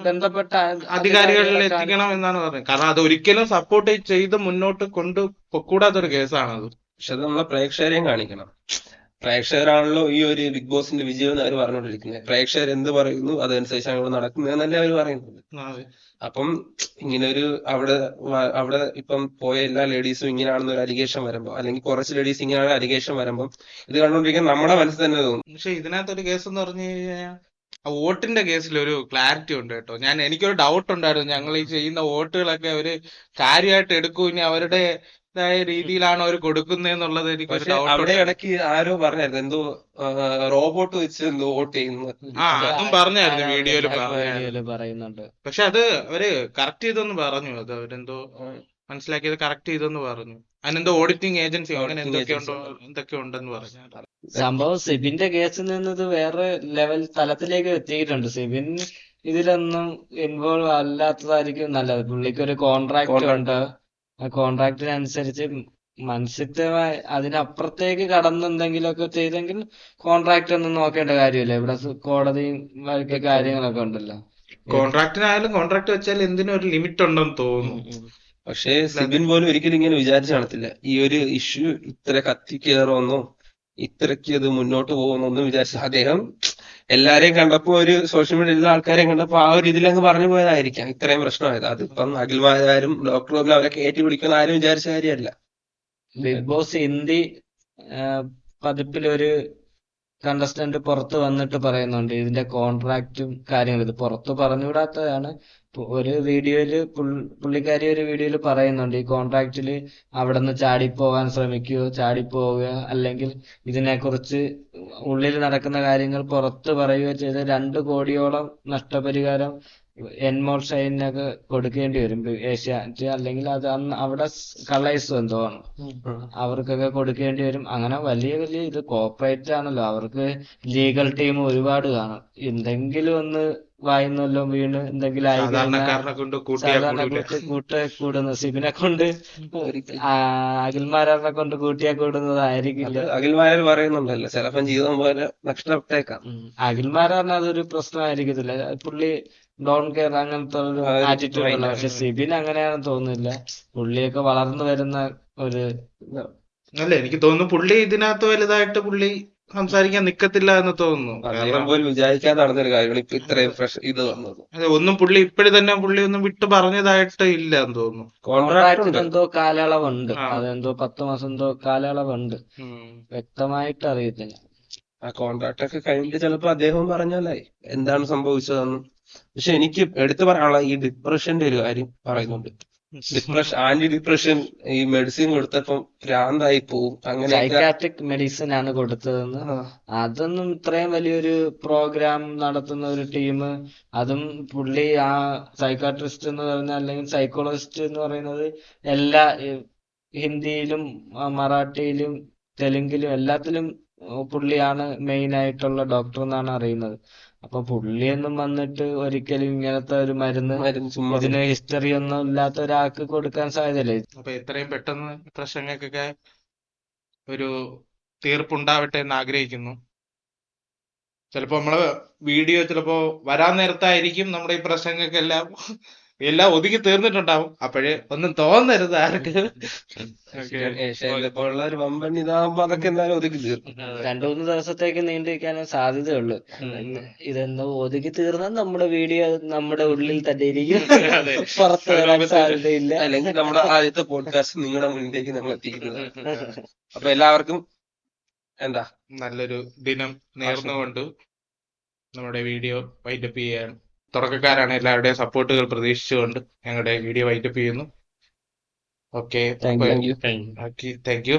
ബന്ധപ്പെട്ട അധികാരികളിൽ എത്തിക്കണം എന്നാണ് പറഞ്ഞത്. കാരണം അത് ഒരിക്കലും സപ്പോർട്ട് ചെയ്ത് മുന്നോട്ട് കൊണ്ടുപോകൂടാത്തൊരു കേസാണത്. പക്ഷെ അത് നമ്മളെ പ്രേക്ഷകരെയും കാണിക്കണം. പ്രേക്ഷകരാണല്ലോ ഈ ഒരു ബിഗ് ബോസിന്റെ വിജയം എന്ന് അവർ പറഞ്ഞുകൊണ്ടിരിക്കുന്നത്. പ്രേക്ഷകർ എന്ത് പറയുന്നു അതനുസരിച്ചാണ് ഇവിടെ നടക്കുന്നതെന്നല്ലേ അവർ പറയുന്നത്. അതെ. അപ്പം ഇങ്ങനെ ഒരു അവിടെ ഇപ്പം പോയ എല്ലാ ലേഡീസും ഇങ്ങനെയാണെന്ന് ഒരു അലിഗേഷൻ വരുമ്പോ, അല്ലെങ്കിൽ കുറച്ച് ലേഡീസ് ഇങ്ങനെയാണ് അലിഗേഷൻ വരുമ്പം ഇത് കണ്ടുകൊണ്ടിരിക്കാൻ നമ്മുടെ മനസ്സിൽ തന്നെ തോന്നും. പക്ഷെ ഇതിനകത്തൊരു കേസ് എന്ന് പറഞ്ഞു കഴിഞ്ഞാൽ ആ വോട്ടിന്റെ കേസിൽ ഒരു ക്ലാരിറ്റി ഉണ്ട് കേട്ടോ. എനിക്കൊരു ഡൗട്ട് ഉണ്ടായിരുന്നു, ഞങ്ങൾ ഈ ചെയ്യുന്ന വോട്ടുകളൊക്കെ അവര് കാര്യമായിട്ട് എടുക്കും, ഇനി അവരുടേതായ രീതിയിലാണ് അവർ കൊടുക്കുന്നതെന്നുള്ളത് എനിക്കൊരു പക്ഷെ ഡൗട്ട് അവിടെ ഉണ്ട്. ഇടയ്ക്ക് ആരോ പറഞ്ഞായിരുന്നു എന്തോ റോബോട്ട് വെച്ച് എന്തോ വോട്ട് ചെയ്യുന്നു. അതും പറഞ്ഞായിരുന്നു, വീഡിയോയില് പറഞ്ഞായിരുന്നു. വീഡിയോയില് പറയുന്നുണ്ട്. പക്ഷെ അത് അവര് കറക്റ്റ് ചെയ്തെന്ന് പറഞ്ഞു. അത് അവരെന്തോ മനസ്സിലാക്കിയത് കറക്റ്റ് ചെയ്തെന്ന് പറഞ്ഞു. അതിനെന്തോ ഓഡിറ്റിംഗ് ഏജൻസി അങ്ങനെ എന്തൊക്കെ ഉണ്ടെന്ന് പറഞ്ഞു. സംഭവം സിബിന്റെ കേസിൽ നിന്നത് വേറെ ലെവൽ തലത്തിലേക്ക് എത്തിയിട്ടുണ്ട്. സിബിൻ ഇതിലൊന്നും ഇൻവോൾവ് അല്ലാത്തതായിരിക്കും നല്ലത്. പുള്ളിക്ക് ഒരു കോൺട്രാക്ട് ഉണ്ട്. ആ കോൺട്രാക്ടിനനുസരിച്ച് മത്സ്യത്വമായി അതിനപ്പുറത്തേക്ക് കടന്നെന്തെങ്കിലുമൊക്കെ ചെയ്തെങ്കിൽ കോൺട്രാക്ട് ഒന്നും നോക്കേണ്ട കാര്യമില്ല. ഇവിടെ കോടതിയും ബാക്കി കാര്യങ്ങളൊക്കെ ഉണ്ടല്ലോ. കോൺട്രാക്ടിനായാലും കോൺട്രാക്ട് വെച്ചാൽ എന്തിനും ഒരു ലിമിറ്റ് ഉണ്ടെന്ന് തോന്നുന്നു. പക്ഷേ സിബിൻ പോലും ഒരിക്കലും ഇങ്ങനെ വിചാരിച്ചു കാണത്തില്ല ഈ ഒരു ഇഷ്യൂ ഇത്ര കത്തിക്കേറുമെന്നോ ഇത്രയ്ക്ക് ഇത് മുന്നോട്ട് പോകുമെന്നോ ഒന്നും വിചാരിച്ചു. അദ്ദേഹം എല്ലാരെയും കണ്ടപ്പോ, ഒരു സോഷ്യൽ മീഡിയയിൽ എല്ലാ ആൾക്കാരെയും കണ്ടപ്പോ ആ ഒരു ഇതിലങ്ങ് പറഞ്ഞു പോയതായിരിക്കാം ഇത്രയും പ്രശ്നമായത്. അതിപ്പം അഖിൽമാരാരും ഡോക്ടറും അവരെ കയറ്റി പിടിക്കുന്ന ആരും വിചാരിച്ച കാര്യമല്ല. ബിഗ് ബോസ് ഹിന്ദി പതിപ്പിലൊരു കണ്ടസ്റ്റന്റ് പുറത്ത് വന്നിട്ട് പറയുന്നുണ്ട് ഇതിന്റെ കോൺട്രാക്റ്റും കാര്യങ്ങളും. ഇത് പുറത്ത് പറഞ്ഞുകൂടാത്തതാണ്. ഒരു വീഡിയോയില് പുള്ളിക്കാരി ഒരു വീഡിയോയില് പറയുന്നുണ്ട് ഈ കോൺട്രാക്റ്റില് അവിടെ നിന്ന് ചാടിപ്പോവാൻ ശ്രമിക്കുകയോ ചാടിപ്പോവുക അല്ലെങ്കിൽ ഇതിനെക്കുറിച്ച് ഉള്ളിൽ നടക്കുന്ന കാര്യങ്ങൾ പുറത്ത് പറയുകയോ ചെയ്ത് 2 കോടിയോളം നഷ്ടപരിഹാരം എൻമോൾ ഷൈനൊക്കെ കൊടുക്കേണ്ടി വരും. ഏഷ്യാനെറ്റ് അല്ലെങ്കിൽ അത് അന്ന് അവിടെ കളേഴ്സ് എന്തോ ആണ്, അവർക്കൊക്കെ കൊടുക്കേണ്ടി വരും. അങ്ങനെ വലിയ വലിയ ഇത് കോർപ്പറേറ്റ് ആണല്ലോ, അവർക്ക് ലീഗൽ ടീം ഒരുപാട് കാണും. എന്തെങ്കിലും ഒന്ന് വായിന്നല്ലോ വീണ് എന്തെങ്കിലും ആയി കഴിഞ്ഞാൽ സാധാരണക്കാരനെ കൊണ്ട് കൂട്ടിയാൽ സാധാരണ കൂടുന്ന സിബിനെ കൊണ്ട് അഖിൽമാരാറിനെ കൊണ്ട് കൂട്ടിയാൽ കൂടുന്നതായിരിക്കില്ല. അഖിൽമാരാർ പറയുന്നുണ്ടല്ലോ ചിലപ്പം ജീവിതം പോലെ നഷ്ടപ്പെട്ടേക്കാം. അഖിൽമാരാറിന് അതൊരു പ്രശ്നമായിരിക്കത്തില്ല. പുള്ളി ഡോൺ കെയർ അങ്ങനത്തെ ഒരു ആറ്റിറ്റ്യൂഡ് ഉള്ള. പക്ഷെ സിബിൻ അങ്ങനെയാണെന്ന് തോന്നുന്നില്ല. പുള്ളിയൊക്കെ വളർന്നു വരുന്ന ഒരു അല്ല, എനിക്ക് തോന്നുന്നു പുള്ളി ഇതിനകത്ത് വലുതായിട്ട് പുള്ളി സംസാരിക്കാൻ നിക്കത്തില്ല എന്ന് തോന്നുന്നു. അദ്ദേഹം പോലും വിചാരിക്കാതെ നടന്നൊരു കാര്യമാണ് ഇപ്പൊ ഇത്രയും ഇത് വന്നത്. അതെ, ഒന്നും പുള്ളി പുള്ളി ഒന്നും വിട്ടു പറഞ്ഞതായിട്ട് ഇല്ല എന്ന് തോന്നുന്നു. കോൺട്രാക്റ്റിന് എന്തോ കാലയളവുണ്ട്. അതെന്തോ 10 മാസം എന്തോ കാലയളവുണ്ട്. വ്യക്തമായിട്ട് അറിയത്തില്ല. ആ കോൺട്രാക്ട് ഒക്കെ കഴിഞ്ഞിട്ട് ചിലപ്പോ അദ്ദേഹം പറഞ്ഞാലായി എന്താണ് സംഭവിച്ചതെന്ന്. പക്ഷെ എനിക്ക് എടുത്തു പറയാനുള്ള ഈ ഡിപ്രഷന്റെ ഒരു കാര്യം പറയുന്നുണ്ട്. ആന്റി ഡിപ്രഷൻ ഈ മെഡിസിൻ കൊടുത്തപ്പം ഭ്രാന്തായി പോവും അങ്ങനെ. സൈക്കാട്രിക് മെഡിസിൻ ആണ് കൊടുത്തതെന്ന്. അതൊന്നും ഇത്രയും വലിയൊരു പ്രോഗ്രാം നടത്തുന്ന ഒരു ടീം, അതും പുള്ളി ആ സൈക്കാട്രിസ്റ്റ് എന്ന് പറഞ്ഞ അല്ലെങ്കിൽ സൈക്കോളജിസ്റ്റ് എന്ന് പറയുന്നത് എല്ലാ ഹിന്ദിയിലും മറാഠിയിലും തെലുങ്കിലും എല്ലാത്തിലും പുള്ളിയാണ് മെയിൻ ആയിട്ടുള്ള ഡോക്ടർ എന്നാണ് അറിയുന്നത്. അപ്പൊ പുള്ളിയൊന്നും വന്നിട്ട് ഒരിക്കലും ഇങ്ങനത്തെ ഒരു മരുന്ന് ഇതിന് ഹിസ്റ്ററി ഒന്നും ഇല്ലാത്ത ഒരാൾക്ക് കൊടുക്കാൻ സാധ്യതയില്ല. അപ്പൊ എത്രയും പെട്ടെന്ന് പ്രശ്നങ്ങൾക്കൊക്കെ ഒരു തീർപ്പുണ്ടാവട്ടെ എന്ന് ആഗ്രഹിക്കുന്നു. ചിലപ്പോ നമ്മള് വീഡിയോ ചിലപ്പോ വരാൻ നേരത്തായിരിക്കും നമ്മുടെ ഈ പ്രശ്നങ്ങൾക്കെല്ലാം ഒതുക്കി തീർന്നിട്ടുണ്ടാവും. അപ്പോഴേ ഒന്നും തോന്നരുത് ആർക്ക്. ഒരു വമ്പൻ ഇതാകുമ്പോ അതൊക്കെ എന്തായാലും ഒതുക്കി തീർക്കും. 2-3 ദിവസത്തേക്ക് നീണ്ടിരിക്കാനേ സാധ്യതയുള്ളൂ. ഇതെന്തോ ഒതുക്കി തീർന്നാൽ നമ്മുടെ വീഡിയോ നമ്മുടെ ഉള്ളിൽ തന്നെ ഇരിക്കും, പുറത്ത് വരാൻ സാധ്യതയില്ല. അല്ലെങ്കിൽ നമ്മുടെ ആദ്യത്തെ പോഡ്കാസ്റ്റ് നിങ്ങളുടെ മുന്നിലേക്ക് നമ്മൾ എത്തിക്കുന്നത്. അപ്പൊ എല്ലാവർക്കും നല്ലൊരു ദിനം നേർന്നുകൊണ്ട് നമ്മുടെ വീഡിയോ വൈൻഡപ്പ് ചെയ്യാണ്. തുടക്കക്കാരാണ്, എല്ലാവരുടെയും സപ്പോർട്ടുകൾ പ്രതീക്ഷിച്ചുകൊണ്ട് ഞങ്ങളുടെ വീഡിയോ വൈൻഡപ്പ് ചെയ്യുന്നു. Okay, thank you. Thank you.